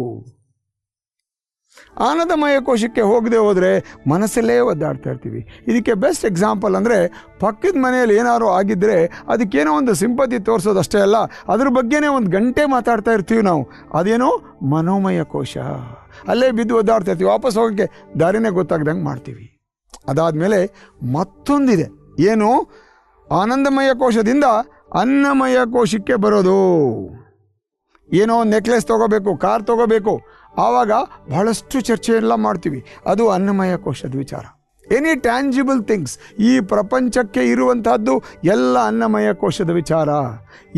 ಆನಂದಮಯ ಕೋಶಕ್ಕೆ ಹೋಗದೆ ಹೋದರೆ ಮನಸ್ಸಲ್ಲೇ ಒದ್ದಾಡ್ತಾ ಇರ್ತೀವಿ. ಇದಕ್ಕೆ ಬೆಸ್ಟ್ ಎಕ್ಸಾಂಪಲ್ ಅಂದರೆ, ಪಕ್ಕದ ಮನೆಯಲ್ಲಿ ಏನಾದ್ರು ಆಗಿದ್ದರೆ ಅದಕ್ಕೇನೋ ಒಂದು ಸಿಂಪತಿ ತೋರಿಸೋದಷ್ಟೇ ಅಲ್ಲ, ಅದ್ರ ಬಗ್ಗೆನೇ 1 ಗಂಟೆ ಮಾತಾಡ್ತಾ ಇರ್ತೀವಿ ನಾವು. ಅದೇನೋ ಮನೋಮಯ ಕೋಶ. ಅಲ್ಲೇ ಬಿದ್ದು ಒದ್ದಾಡ್ತಾ ಇರ್ತೀವಿ, ವಾಪಸ್ ಹೋಗೋಕ್ಕೆ ದಾರಿನೇ ಗೊತ್ತಾಗ್ದಂಗೆ ಮಾಡ್ತೀವಿ. ಅದಾದಮೇಲೆ ಮತ್ತೊಂದಿದೆ, ಏನು? ಆನಂದಮಯ ಕೋಶದಿಂದ ಅನ್ನಮಯ ಕೋಶಕ್ಕೆ ಬರೋದು. ಏನೋ ನೆಕ್ಲೆಸ್ ತೊಗೋಬೇಕು, ಕಾರ್ ತೊಗೋಬೇಕು, ಆವಾಗ ಬಹಳಷ್ಟು ಚರ್ಚೆ ಎಲ್ಲ ಮಾಡ್ತೀವಿ. ಅದು ಅನ್ನಮಯ ಕೋಶದ ವಿಚಾರ. Any tangible things. ಈ ಪ್ರಪಂಚಕ್ಕೆ ಇರುವಂತಹದ್ದು ಎಲ್ಲ ಅನ್ನಮಯ ಕೋಶದ ವಿಚಾರ.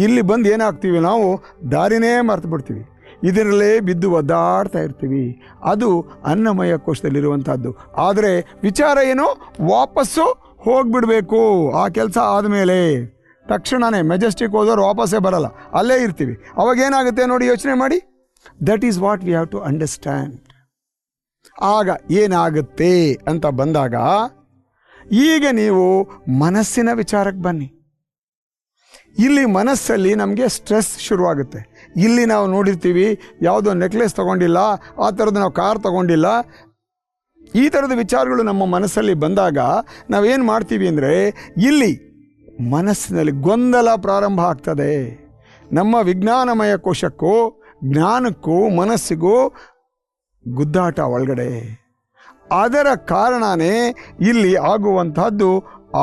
ಇಲ್ಲಿ ಬಂದು ಏನಾಗ್ತೀವಿ, ನಾವು ದಾರಿನೇ ಮರ್ತು ಬಿಡ್ತೀವಿ, ಇದರಲ್ಲೇ ಬಿದ್ದು ಒದ್ದಾಡ್ತಾ ಇರ್ತೀವಿ. ಅದು ಅನ್ನಮಯ ಕೋಶದಲ್ಲಿರುವಂಥದ್ದು. ಆದರೆ ವಿಚಾರ ಏನು, ವಾಪಸ್ಸು ಹೋಗಿಬಿಡಬೇಕು. ಆ ಕೆಲಸ ಆದಮೇಲೆ ತಕ್ಷಣವೇ ಮೆಜೆಸ್ಟಿಕ್ ಹೋದವ್ರು ವಾಪಸ್ಸೇ ಬರಲ್ಲ, ಅಲ್ಲೇ ಇರ್ತೀವಿ. ಅವಾಗೇನಾಗುತ್ತೆ ನೋಡಿ, ಯೋಚನೆ ಮಾಡಿ. That is what we have to understand. ಆಗ ಏನಾಗುತ್ತೆ ಅಂತ ಬಂದಾಗ, ಈಗ ನೀವು ಮನಸ್ಸಿನ ವಿಚಾರಕ್ಕೆ ಬನ್ನಿ. ಇಲ್ಲಿ ಮನಸ್ಸಲ್ಲಿ ನಮಗೆ ಸ್ಟ್ರೆಸ್ ಶುರುವಾಗುತ್ತೆ. ಇಲ್ಲಿ ನಾವು ನೋಡಿರ್ತೀವಿ, ಯಾವುದೋ ನೆಕ್ಲೆಸ್ ತೊಗೊಂಡಿಲ್ಲ, ಆ ಥರದ್ದು ನಾವು ಕಾರ್ ತೊಗೊಂಡಿಲ್ಲ, ಈ ಥರದ ವಿಚಾರಗಳು ನಮ್ಮ ಮನಸ್ಸಲ್ಲಿ ಬಂದಾಗ ನಾವೇನು ಮಾಡ್ತೀವಿ ಅಂದರೆ, ಇಲ್ಲಿ ಮನಸ್ಸಿನಲ್ಲಿ ಗೊಂದಲ ಪ್ರಾರಂಭ ಆಗ್ತದೆ. ನಮ್ಮ ವಿಜ್ಞಾನಮಯ ಕೋಶಕ್ಕೂ ಜ್ಞಾನಕ್ಕೂ ಮನಸ್ಸಿಗೂ ಗುದ್ದಾಟ ಒಳಗಡೆ. ಅದರ ಕಾರಣನೇ ಇಲ್ಲಿ ಆಗುವಂತಹದ್ದು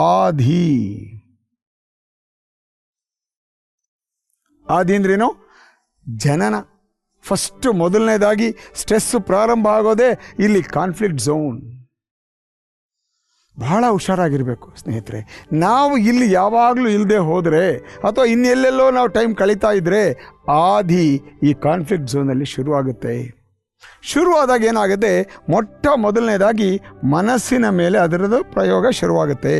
ಆಧಿ. ಆದಿ ಅಂದ್ರೇನು? ಜನನ. ಫಸ್ಟ್ ಮೊದಲನೇದಾಗಿ ಸ್ಟ್ರೆಸ್ಸು ಪ್ರಾರಂಭ ಆಗೋದೇ ಇಲ್ಲಿ ಕಾನ್ಫ್ಲಿಕ್ಟ್ ಝೋನ್. ಬಹಳ ಹುಷಾರಾಗಿರಬೇಕು ಸ್ನೇಹಿತರೆ. ನಾವು ಇಲ್ಲಿ ಯಾವಾಗಲೂ ಇಲ್ಲದೆ ಹೋದರೆ ಅಥವಾ ಇನ್ನೆಲ್ಲೆಲ್ಲೋ ನಾವು ಟೈಮ್ ಕಳೀತಾ ಇದ್ದರೆ ಆದಿ ಈ ಕಾನ್ಫ್ಲಿಕ್ಟ್ ಝೋನಲ್ಲಿ ಶುರುವಾಗುತ್ತೆ. ಶುರುವಾದಾಗ ಏನಾಗುತ್ತೆ, ಮೊಟ್ಟ ಮೊದಲನೇದಾಗಿ ಮನಸ್ಸಿನ ಮೇಲೆ ಅದರದ್ದು ಪ್ರಯೋಗ ಶುರುವಾಗುತ್ತೆ.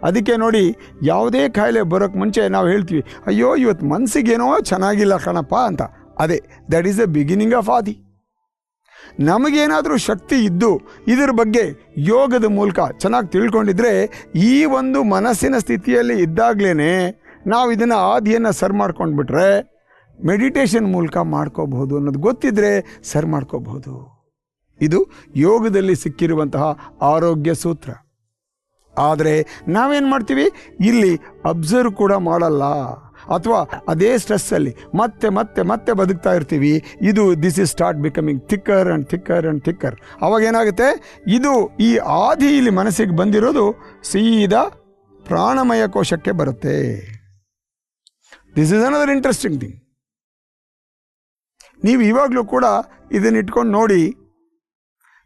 ಅದಕ್ಕೆ ನೋಡಿ, ಯಾವುದೇ ಕಾಯಿಲೆ ಬರೋಕ್ಕೆ ಮುಂಚೆ ನಾವು ಹೇಳ್ತೀವಿ, ಅಯ್ಯೋ ಇವತ್ತು ಮನಸ್ಸಿಗೇನೋ ಚೆನ್ನಾಗಿಲ್ಲ ಕಣಪ್ಪ ಅಂತ. ಅದೇ that is the beginning of ಆದಿ. ನಮಗೇನಾದರೂ ಶಕ್ತಿ ಇದ್ದು ಇದರ ಬಗ್ಗೆ ಯೋಗದ ಮೂಲಕ ಚೆನ್ನಾಗಿ ತಿಳ್ಕೊಂಡಿದ್ರೆ, ಈ ಒಂದು ಮನಸ್ಸಿನ ಸ್ಥಿತಿಯಲ್ಲಿ ಇದ್ದಾಗಲೇ ನಾವು ಇದನ್ನು ಆದಿಯನ್ನು ಸರಿ ಮಾಡ್ಕೊಂಡ್ಬಿಟ್ರೆ ಮೆಡಿಟೇಷನ್ ಮೂಲಕ ಮಾಡ್ಕೋಬಹುದು ಅನ್ನೋದು ಗೊತ್ತಿದ್ದರೆ ಸರಿ ಮಾಡ್ಕೋಬಹುದು. ಇದು ಯೋಗದಲ್ಲಿ ಸಿಕ್ಕಿರುವಂತಹ ಆರೋಗ್ಯ ಸೂತ್ರ. ಆದರೆ ನಾವೇನು ಮಾಡ್ತೀವಿ, ಇಲ್ಲಿ ಅಬ್ಸರ್ವ್ ಕೂಡ ಮಾಡಲ್ಲ, ಅಥವಾ ಅದೇ ಸ್ಟ್ರೆಸ್ಸಲ್ಲಿ ಮತ್ತೆ ಮತ್ತೆ ಮತ್ತೆ ಬದುಕ್ತಾ ಇರ್ತೀವಿ. ಇದು this is start becoming thicker and thicker and thicker. ಅವಾಗೇನಾಗುತ್ತೆ, ಇದು ಈ ಆದಿ ಇಲ್ಲಿ ಮನಸ್ಸಿಗೆ ಬಂದಿರೋದು ಸೀದಾ ಪ್ರಾಣಮಯ ಕೋಶಕ್ಕೆ ಬರುತ್ತೆ. This is another interesting thing. ನೀವು ಇವಾಗಲೂ ಕೂಡ ಇದನ್ನ ಇಟ್ಕೊಂಡು ನೋಡಿ,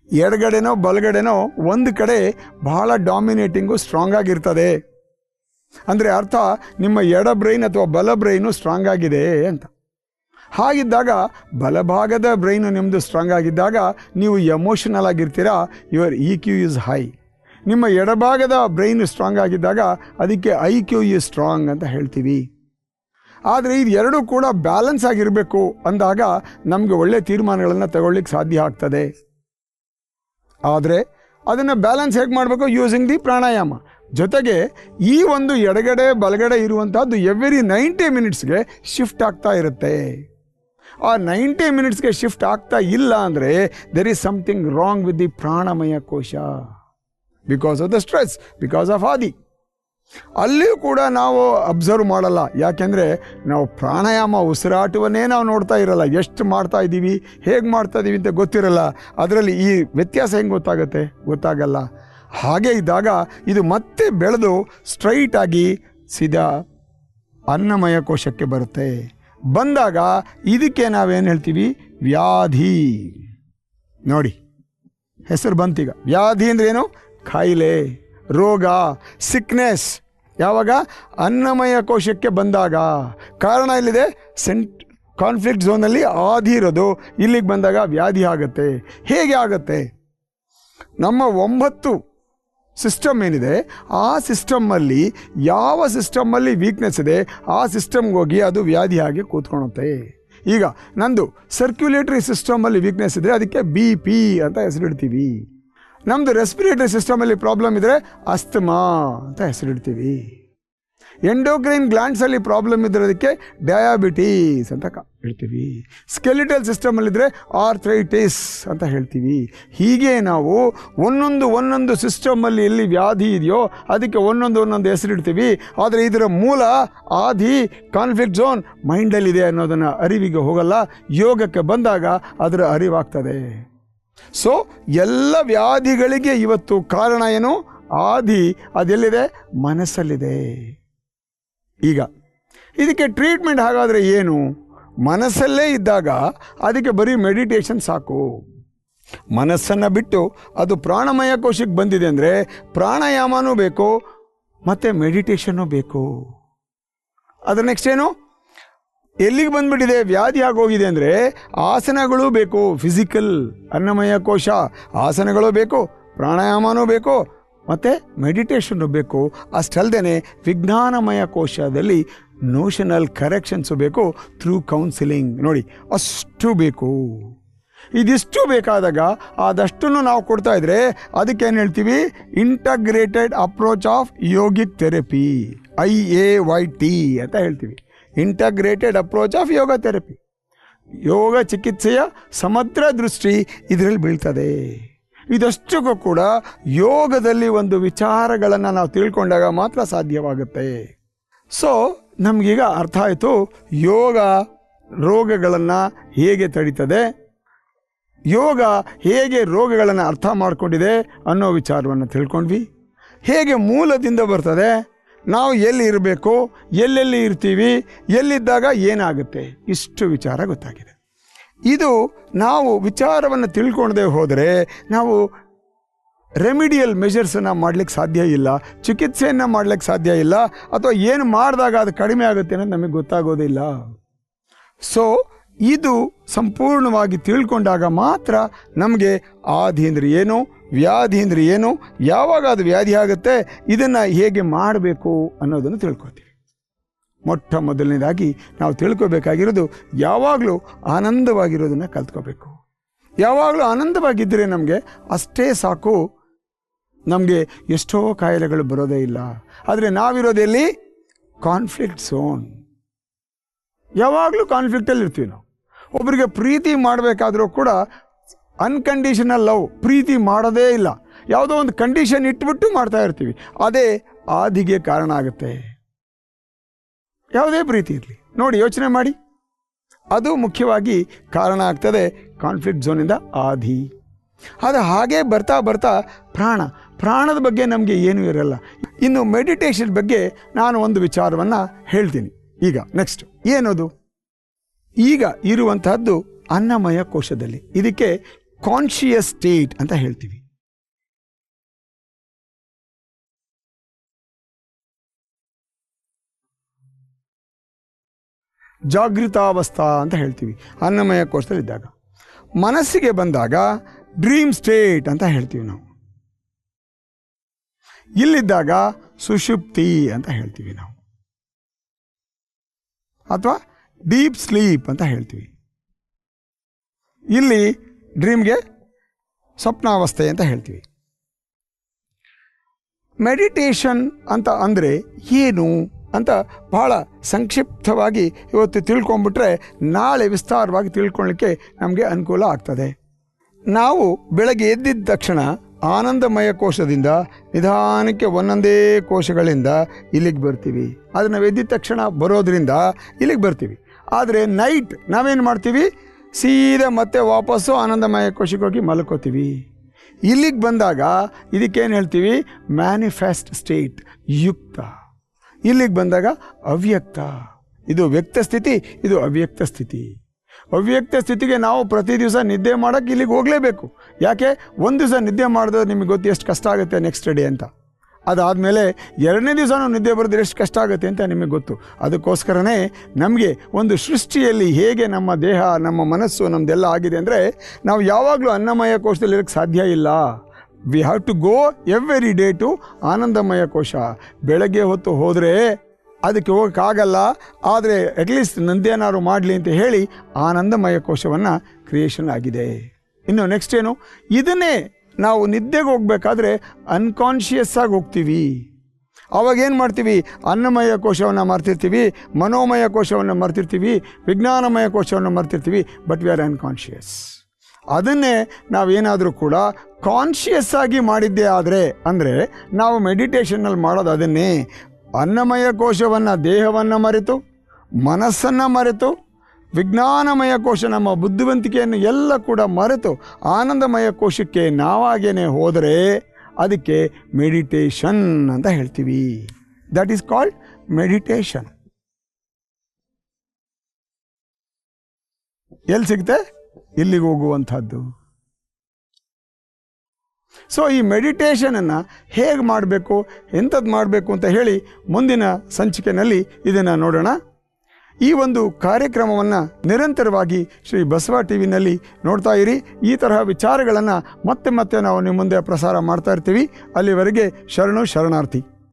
ಎಡಗಡೆನೋ ಬಲಗಡೆನೋ ಒಂದು ಕಡೆ ಬಹಳ ಡಾಮಿನೇಟಿಂಗು ಸ್ಟ್ರಾಂಗ್ ಆಗಿರ್ತದೆ. ಅಂದರೆ ಅರ್ಥ, ನಿಮ್ಮ ಎಡ ಬ್ರೈನ್ ಅಥವಾ ಬಲ ಬ್ರೈನು ಸ್ಟ್ರಾಂಗ್ ಆಗಿದೆ ಅಂತ. ಹಾಗಿದ್ದಾಗ ಬಲಭಾಗದ ಬ್ರೈನು ನಿಮ್ಮದು ಸ್ಟ್ರಾಂಗ್ ಆಗಿದ್ದಾಗ ನೀವು ಎಮೋಷನಲ್ ಆಗಿರ್ತೀರಾ, ಯುವರ್ EQ ಈಸ್ ಹೈ. ನಿಮ್ಮ ಎಡಭಾಗದ ಬ್ರೈನು ಸ್ಟ್ರಾಂಗ್ ಆಗಿದ್ದಾಗ ಅದಕ್ಕೆ IQ ಈಸ್ ಸ್ಟ್ರಾಂಗ್ ಅಂತ ಹೇಳ್ತೀವಿ. ಆದರೆ ಇದು ಎರಡೂ ಕೂಡ ಬ್ಯಾಲೆನ್ಸ್ ಆಗಿರಬೇಕು ಅಂದಾಗ ನಮಗೆ ಒಳ್ಳೆಯ ತೀರ್ಮಾನಗಳನ್ನು ತಗೊಳ್ಳಿಕ್ಕೆ ಸಾಧ್ಯ ಆಗ್ತದೆ. ಆದರೆ ಅದನ್ನು ಬ್ಯಾಲೆನ್ಸ್ ಹೇಗೆ ಮಾಡಬೇಕು? ಯೂಸಿಂಗ್ ದಿ ಪ್ರಾಣಾಯಾಮ. ಜೊತೆಗೆ ಈ ಒಂದು ಎಡಗಡೆ ಬಲಗಡೆ ಇರುವಂಥದ್ದು ಎವ್ರಿ 90 ಮಿನಿಟ್ಸ್ಗೆ ಶಿಫ್ಟ್ ಆಗ್ತಾ ಇರುತ್ತೆ. ಆ 90 ಮಿನಿಟ್ಸ್ಗೆ ಶಿಫ್ಟ್ ಆಗ್ತಾ ಇಲ್ಲ ಅಂದರೆ there is something wrong with the pranamaya kosha, because of the stress, because of ಆದಿ. ಅಲ್ಲಿಯೂ ಕೂಡ ನಾವು ಅಬ್ಸರ್ವ್ ಮಾಡಲ್ಲ. ಯಾಕೆಂದರೆ ನಾವು ಪ್ರಾಣಾಯಾಮ ಉಸಿರಾಟವನ್ನೇ ನಾವು ನೋಡ್ತಾ ಇರಲ್ಲ. ಎಷ್ಟು ಮಾಡ್ತಾ ಇದ್ದೀವಿ, ಹೇಗೆ ಮಾಡ್ತಾ ಇದ್ದೀವಿ ಅಂತ ಗೊತ್ತಿರಲ್ಲ. ಅದರಲ್ಲಿ ಈ ವ್ಯತ್ಯಾಸ ಹೆಂಗೆ ಗೊತ್ತಾಗಲ್ಲ. ಹಾಗೆ ಇದ್ದಾಗ ಇದು ಮತ್ತೆ ಬೆಳೆದು ಸ್ಟ್ರೈಟಾಗಿ ಸೀದಾ ಅನ್ನಮಯ ಕೋಶಕ್ಕೆ ಬರುತ್ತೆ. ಬಂದಾಗ ಇದಕ್ಕೆ ನಾವೇನು ಹೇಳ್ತೀವಿ? ವ್ಯಾಧಿ. ನೋಡಿ, ಹೆಸರು ಬಂತೀಗ. ವ್ಯಾಧಿ ಅಂದ್ರೇನು? ಕಾಯಿಲೆ, ರೋಗ, ಸಿಕ್ನೆಸ್. ಯಾವಾಗ? ಅನ್ನಮಯ ಕೋಶಕ್ಕೆ ಬಂದಾಗ. ಕಾರಣ ಇಲ್ಲಿದೆ, ಕಾನ್ಫ್ಲಿಕ್ಟ್ ಝೋನಲ್ಲಿ ಆದಿ ಇರೋದು. ಇಲ್ಲಿಗೆ ಬಂದಾಗ ವ್ಯಾಧಿ ಆಗುತ್ತೆ. ಹೇಗೆ ಆಗುತ್ತೆ? ನಮ್ಮ 9 ಸಿಸ್ಟಮ್ ಏನಿದೆ, ಆ ಸಿಸ್ಟಮ್ಮಲ್ಲಿ ಯಾವ ಸಿಸ್ಟಮ್ಮಲ್ಲಿ ವೀಕ್ನೆಸ್ ಇದೆ ಆ ಸಿಸ್ಟಮ್ಗೆ ಹೋಗಿ ಅದು ವ್ಯಾಧಿ ಆಗಿ ಕೂತ್ಕೊಳುತ್ತೆ. ಈಗ ನಂದು ಸರ್ಕ್ಯುಲೇಟರಿ ಸಿಸ್ಟಮಲ್ಲಿ ವೀಕ್ನೆಸ್ ಇದ್ದರೆ ಅದಕ್ಕೆ BP ಅಂತ ಹೆಸರಿಡ್ತೀವಿ. ನಮ್ಮದು ರೆಸ್ಪಿರೇಟರಿ ಸಿಸ್ಟಮಲ್ಲಿ ಪ್ರಾಬ್ಲಮ್ ಇದ್ದರೆ ಅಸ್ತಮಾ ಅಂತ ಹೆಸರಿಡ್ತೀವಿ. ಎಂಡೋಕ್ರೈನ್ ಗ್ಲ್ಯಾಂಡ್ಸಲ್ಲಿ ಪ್ರಾಬ್ಲಮ್ ಇದ್ದಿರೋದಕ್ಕೆ ಡಯಾಬಿಟೀಸ್ ಅಂತ ಹೇಳ್ತೀವಿ. ಸ್ಕೆಲಿಟಲ್ ಸಿಸ್ಟಮಲ್ಲಿದ್ದರೆ ಆರ್ಥ್ರೈಟಿಸ್ ಅಂತ ಹೇಳ್ತೀವಿ. ಹೀಗೆ ನಾವು ಒಂದೊಂದು ಸಿಸ್ಟಮಲ್ಲಿ ಎಲ್ಲಿ ವ್ಯಾಧಿ ಇದೆಯೋ ಅದಕ್ಕೆ ಒಂದೊಂದು ಹೆಸರಿಡ್ತೀವಿ. ಆದರೆ ಇದರ ಮೂಲ ಆದಿ ಕಾನ್ಫ್ಲಿಕ್ಟ್ ಝೋನ್ ಮೈಂಡಲ್ಲಿದೆ ಅನ್ನೋದನ್ನು ಅರಿವಿಗೆ ಹೋಗಲ್ಲ. ಯೋಗಕ್ಕೆ ಬಂದಾಗ ಅದರ ಅರಿವಾಗ್ತದೆ. ಸೊ ಎಲ್ಲ ವ್ಯಾಧಿಗಳಿಗೆ ಇವತ್ತು ಕಾರಣ ಏನು? ಆದಿ. ಅದೆಲ್ಲಿದೆ? ಮನಸ್ಸಲ್ಲಿದೆ. ಈಗ ಇದಕ್ಕೆ ಟ್ರೀಟ್ಮೆಂಟ್ ಹಾಗಾದರೆ ಏನು? ಮನಸ್ಸಲ್ಲೇ ಇದ್ದಾಗ ಅದಕ್ಕೆ ಬರೀ ಮೆಡಿಟೇಷನ್ ಸಾಕು. ಮನಸ್ಸನ್ನು ಬಿಟ್ಟು ಅದು ಪ್ರಾಣಮಯ ಕೋಶಕ್ಕೆ ಬಂದಿದೆ ಅಂದರೆ ಪ್ರಾಣಾಯಾಮನೂ ಬೇಕು ಮತ್ತು ಮೆಡಿಟೇಷನ್ನು ಬೇಕು. ಅದರ ನೆಕ್ಸ್ಟ್ ಏನು, ಎಲ್ಲಿಗೆ ಬಂದ್ಬಿಟ್ಟಿದೆ, ವ್ಯಾಧಿ ಆಗೋಗಿದೆ ಅಂದರೆ ಆಸನಗಳು ಬೇಕು. ಫಿಸಿಕಲ್ ಅನ್ನಮಯ ಕೋಶ, ಆಸನಗಳು ಬೇಕು, ಪ್ರಾಣಾಯಾಮನೂ ಬೇಕು ಮತ್ತು ಮೆಡಿಟೇಷನ್ನು ಬೇಕು. ಅಷ್ಟಲ್ಲದೆ ವಿಜ್ಞಾನಮಯ ಕೋಶದಲ್ಲಿ ನೋಷನಲ್ ಕರೆಕ್ಷನ್ಸು ಬೇಕು ಥ್ರೂ ಕೌನ್ಸಿಲಿಂಗ್. ನೋಡಿ, ಅಷ್ಟು ಬೇಕು. ಇದಿಷ್ಟು ಬೇಕಾದಾಗ ಅದಷ್ಟನ್ನು ನಾವು ಕೊಡ್ತಾ ಇದ್ರೆ ಅದಕ್ಕೇನು ಹೇಳ್ತೀವಿ, integrated approach of yogic therapy, IAYT ಅಂತ ಹೇಳ್ತೀವಿ. Integrated approach of yoga therapy. ಯೋಗ ಚಿಕಿತ್ಸೆಯ ಸಮಗ್ರ ದೃಷ್ಟಿ ಇದರಲ್ಲಿ ಬೀಳ್ತದೆ. ಇದಷ್ಟಕ್ಕೂ ಕೂಡ ಯೋಗದಲ್ಲಿ ಒಂದು ವಿಚಾರಗಳನ್ನು ನಾವು ತಿಳ್ಕೊಂಡಾಗ ಮಾತ್ರ ಸಾಧ್ಯವಾಗುತ್ತೆ. ಸೊ ನಮಗೀಗ ಅರ್ಥ ಆಯಿತು ಯೋಗ ರೋಗಗಳನ್ನು ಹೇಗೆ ತಡೀತದೆ, ಯೋಗ ಹೇಗೆ ರೋಗಗಳನ್ನು ಅರ್ಥ ಮಾಡಿಕೊಂಡಿದೆ ಅನ್ನೋ ವಿಚಾರವನ್ನು ತಿಳ್ಕೊಂಡ್ವಿ. ಹೇಗೆ ಮೂಲದಿಂದ ಬರ್ತದೆ, ನಾವು ಎಲ್ಲಿ ಇರಬೇಕು, ಎಲ್ಲೆಲ್ಲಿ ಇರ್ತೀವಿ, ಎಲ್ಲಿದ್ದಾಗ ಏನಾಗುತ್ತೆ, ಇಷ್ಟು ವಿಚಾರ ಗೊತ್ತಾಗಿದೆ. ಇದು ನಾವು ವಿಚಾರವನ್ನು ತಿಳ್ಕೊಳ್ಳದೆ ಹೋದರೆ ನಾವು ರೆಮಿಡಿಯಲ್ ಮೆಷರ್ಸನ್ನು ಮಾಡಲಿಕ್ಕೆ ಸಾಧ್ಯ ಇಲ್ಲ, ಚಿಕಿತ್ಸೆಯನ್ನು ಮಾಡಲಿಕ್ಕೆ ಸಾಧ್ಯ ಇಲ್ಲ, ಅಥವಾ ಏನು ಮಾಡಿದಾಗ ಅದು ಕಡಿಮೆ ಆಗುತ್ತೆ ಅನ್ನೋದು ನಮಗೆ ಗೊತ್ತಾಗೋದಿಲ್ಲ. ಸೊ ಇದು ಸಂಪೂರ್ಣವಾಗಿ ತಿಳ್ಕೊಂಡಾಗ ಮಾತ್ರ ನಮಗೆ ಆದಿ ಅಂದರೆ ಏನು, ವ್ಯಾಧಿ ಅಂದರೆ ಏನು, ಯಾವಾಗ ಅದು ವ್ಯಾಧಿ ಆಗುತ್ತೆ, ಇದನ್ನು ಹೇಗೆ ಮಾಡಬೇಕು ಅನ್ನೋದನ್ನು ತಿಳ್ಕೊತೀವಿ. ಮೊಟ್ಟ ಮೊದಲನೇದಾಗಿ ನಾವು ತಿಳ್ಕೊಬೇಕಾಗಿರೋದು ಯಾವಾಗಲೂ ಆನಂದವಾಗಿರೋದನ್ನು ಕಲ್ತ್ಕೋಬೇಕು. ಯಾವಾಗಲೂ ಆನಂದವಾಗಿದ್ದರೆ ನಮಗೆ ಅಷ್ಟೇ ಸಾಕು, ನಮಗೆ ಎಷ್ಟೋ ಕಾಯಿಲೆಗಳು ಬರೋದೇ ಇಲ್ಲ. ಆದರೆ ನಾವಿರೋದೆಲ್ಲಿ, ಕಾನ್ಫ್ಲಿಕ್ಟ್ ಝೋನ್. ಯಾವಾಗಲೂ ಕಾನ್ಫ್ಲಿಕ್ಟಲ್ಲಿ ಇರ್ತೀವಿ ನಾವು. ಒಬ್ಬರಿಗೆ ಪ್ರೀತಿ ಮಾಡಬೇಕಾದ್ರೂ ಕೂಡ ಅನ್ಕಂಡೀಷನಲ್ ಲವ್, ಪ್ರೀತಿ ಮಾಡೋದೇ ಇಲ್ಲ, ಯಾವುದೋ ಒಂದು ಕಂಡೀಷನ್ ಇಟ್ಬಿಟ್ಟು ಮಾಡ್ತಾ ಇರ್ತೀವಿ. ಅದೇ ಆದಿಗೆ ಕಾರಣ ಆಗುತ್ತೆ. ಯಾವುದೇ ಪ್ರೀತಿ ಇರಲಿ ನೋಡಿ, ಯೋಚನೆ ಮಾಡಿ, ಅದು ಮುಖ್ಯವಾಗಿ ಕಾರಣ ಆಗ್ತದೆ ಕಾನ್ಫ್ಲಿಕ್ಟ್ ಝೋನಿಂದ ಆದಿ. ಅದು ಹಾಗೆ ಬರ್ತಾ ಬರ್ತಾ ಪ್ರಾಣದ ಬಗ್ಗೆ ನಮಗೆ ಏನೂ ಇರಲ್ಲ. ಇನ್ನು ಮೆಡಿಟೇಷನ್ ಬಗ್ಗೆ ನಾನು ಒಂದು ವಿಚಾರವನ್ನು ಹೇಳ್ತೀನಿ ಈಗ. ನೆಕ್ಸ್ಟ್ ಏನದು, ಈಗ ಇರುವಂತಹದ್ದು ಅನ್ನಮಯ ಕೋಶದಲ್ಲಿ. ಇದಕ್ಕೆ ಕಾನ್ಷಿಯಸ್ ಸ್ಟೇಟ್ ಅಂತ ಹೇಳ್ತೀವಿ. ಜಾಗೃತಾವಸ್ಥಾ ಅಂತ ಹೇಳ್ತೀವಿ ಅನ್ನಮಯ ಕೋಶದಲ್ಲಿದ್ದಾಗ. ಮನಸ್ಸಿಗೆ ಬಂದಾಗ ಡ್ರೀಮ್ ಸ್ಟೇಟ್ ಅಂತ ಹೇಳ್ತೀವಿ ನಾವು. ಇಲ್ಲಿದ್ದಾಗ ಸುಷುಪ್ತಿ ಅಂತ ಹೇಳ್ತೀವಿ ನಾವು, ಅಥವಾ ಡೀಪ್ ಸ್ಲೀಪ್ ಅಂತ ಹೇಳ್ತೀವಿ. ಇಲ್ಲಿ ಡ್ರೀಮ್ಗೆ ಸ್ವಪ್ನಾವಸ್ಥೆ ಅಂತ ಹೇಳ್ತೀವಿ. ಮೆಡಿಟೇಷನ್ ಅಂತ ಅಂದರೆ ಏನು ಅಂತ ಬಹಳ ಸಂಕ್ಷಿಪ್ತವಾಗಿ ಇವತ್ತು ತಿಳ್ಕೊಂಬಿಟ್ರೆ ನಾಳೆ ವಿಸ್ತಾರವಾಗಿ ತಿಳ್ಕೊಳ್ಳಿಕ್ಕೆ ನಮಗೆ ಅನುಕೂಲ ಆಗ್ತದೆ. ನಾವು ಬೆಳಗ್ಗೆ ಎದ್ದಿದ್ದ ತಕ್ಷಣ ಆನಂದಮಯ ಕೋಶದಿಂದ ನಿಧಾನಕ್ಕೆ ಒಂದೊಂದೇ ಕೋಶಗಳಿಂದ ಇಲ್ಲಿಗೆ ಬರ್ತೀವಿ. ಅದು ನಾವು ಎದ್ದಿದ ತಕ್ಷಣ ಬರೋದ್ರಿಂದ ಇಲ್ಲಿಗೆ ಬರ್ತೀವಿ. ಆದರೆ ನೈಟ್ ನಾವೇನು ಮಾಡ್ತೀವಿ, ಸೀದಾ ಮತ್ತೆ ವಾಪಸ್ಸು ಆನಂದಮಯ ಕೋಶಕ್ಕೆ ಹೋಗಿ ಮಲ್ಕೋತೀವಿ. ಇಲ್ಲಿಗೆ ಬಂದಾಗ ಇದಕ್ಕೇನು ಹೇಳ್ತೀವಿ, ಮ್ಯಾನಿಫೆಸ್ಟ್ ಸ್ಟೇಟ್, ಯುಕ್ತ. ಇಲ್ಲಿಗೆ ಬಂದಾಗ ಅವ್ಯಕ್ತ. ಇದು ವ್ಯಕ್ತ ಸ್ಥಿತಿ, ಇದು ಅವ್ಯಕ್ತ ಸ್ಥಿತಿ. ಅವ್ಯಕ್ತ ಸ್ಥಿತಿಗೆ ನಾವು ಪ್ರತಿ ದಿವಸ ನಿದ್ದೆ ಮಾಡೋಕ್ಕೆ ಇಲ್ಲಿಗೆ ಹೋಗಲೇಬೇಕು. ಯಾಕೆ, ಒಂದು ದಿವಸ ನಿದ್ದೆ ಮಾಡಿದ್ರೆ ನಿಮಗೆ ಗೊತ್ತು ಎಷ್ಟು ಕಷ್ಟ ಆಗುತ್ತೆ ನೆಕ್ಸ್ಟ್ ಡೇ ಅಂತ. ಅದಾದಮೇಲೆ ಎರಡನೇ ದಿವಸನೂ ನಿದ್ದೆ ಬರೆದ್ರೆ ಎಷ್ಟು ಕಷ್ಟ ಆಗುತ್ತೆ ಅಂತ ನಿಮಗೆ ಗೊತ್ತು. ಅದಕ್ಕೋಸ್ಕರನೇ ನಮಗೆ ಒಂದು ಸೃಷ್ಟಿಯಲ್ಲಿ ಹೇಗೆ ನಮ್ಮ ದೇಹ, ನಮ್ಮ ಮನಸ್ಸು, ನಮ್ಮದೆಲ್ಲ ಆಗಿದೆ ಅಂದರೆ ನಾವು ಯಾವಾಗಲೂ ಅನ್ನಮಯ ಕೋಶದಲ್ಲಿ ಇರೋಕ್ಕೆ ಸಾಧ್ಯ ಇಲ್ಲ. We have to go every day to anandamaya kosha. ಬೆಳಗ್ಗೆ ಹೊತ್ತು ಹೋದರೆ ಅದಕ್ಕೆ ಹೋಗೋಕ್ಕಾಗಲ್ಲ, ಆದರೆ ಅಟ್ಲೀಸ್ಟ್ ನಂದೇನಾದ್ರು ಮಾಡಲಿ ಅಂತ ಹೇಳಿ ಆನಂದಮಯ ಕೋಶವನ್ನು ಕ್ರಿಯೇಷನ್ ಆಗಿದೆ. ಇನ್ನು ನೆಕ್ಸ್ಟ್ ಏನು, ಇದನ್ನೇ ನಾವು ನಿದ್ದೆಗೆ ಹೋಗಬೇಕಾದ್ರೆ ಅನ್ಕಾನ್ಷಿಯಸ್ ಆಗಿ ಹೋಗ್ತೀವಿ. ಅವಾಗೇನು ಮಾಡ್ತೀವಿ, ಅನ್ನಮಯ ಕೋಶವನ್ನು ಮರ್ತಿರ್ತೀವಿ, ಮನೋಮಯ ಕೋಶವನ್ನು ಮರ್ತಿರ್ತೀವಿ, ವಿಜ್ಞಾನಮಯ ಕೋಶವನ್ನು ಮರ್ತಿರ್ತೀವಿ. But we are unconscious. ಅದನ್ನೇ ನಾವೇನಾದರೂ ಕೂಡ ಕಾನ್ಷಿಯಸ್ ಆಗಿ ಮಾಡಿದ್ದೇ ಆದರೆ, ಅಂದರೆ ನಾವು ಮೆಡಿಟೇಷನ್ನಲ್ಲಿ ಮಾಡೋದು ಅದನ್ನೇ, ಅನ್ನಮಯ ಕೋಶವನ್ನು, ದೇಹವನ್ನು ಮರೆತು, ಮನಸ್ಸನ್ನು ಮರೆತು, ವಿಜ್ಞಾನಮಯ ಕೋಶ ನಮ್ಮ ಬುದ್ಧಿವಂತಿಕೆಯನ್ನು ಎಲ್ಲ ಕೂಡ ಮರೆತು ಆನಂದಮಯ ಕೋಶಕ್ಕೆ ನಾವಾಗೇನೆ ಹೋದರೆ ಅದಕ್ಕೆ ಮೆಡಿಟೇಷನ್ ಅಂತ ಹೇಳ್ತೀವಿ. That is called meditation. ಎಲ್ಲಿ ಸಿಗುತ್ತೆ, ಇಲ್ಲಿಗೆ ಹೋಗುವಂಥದ್ದು. ಸೊ ಈ ಮೆಡಿಟೇಷನನ್ನು ಹೇಗೆ ಮಾಡಬೇಕು, ಎಂಥದ್ದು ಮಾಡಬೇಕು ಅಂತ ಹೇಳಿ ಮುಂದಿನ ಸಂಚಿಕೆಯಲ್ಲಿ ಇದನ್ನು ನೋಡೋಣ. ಈ ಒಂದು ಕಾರ್ಯಕ್ರಮವನ್ನು ನಿರಂತರವಾಗಿ ಶ್ರೀ ಬಸವ ಟಿ ವಿನಲ್ಲಿ ನೋಡ್ತಾ ಇರಿ. ಈ ತರಹ ವಿಚಾರಗಳನ್ನು ಮತ್ತೆ ನಾವು ನಿಮ್ಮ ಮುಂದೆ ಪ್ರಸಾರ ಮಾಡ್ತಾ ಇರ್ತೀವಿ. ಅಲ್ಲಿವರೆಗೆ ಶರಣು ಶರಣಾರ್ಥಿ.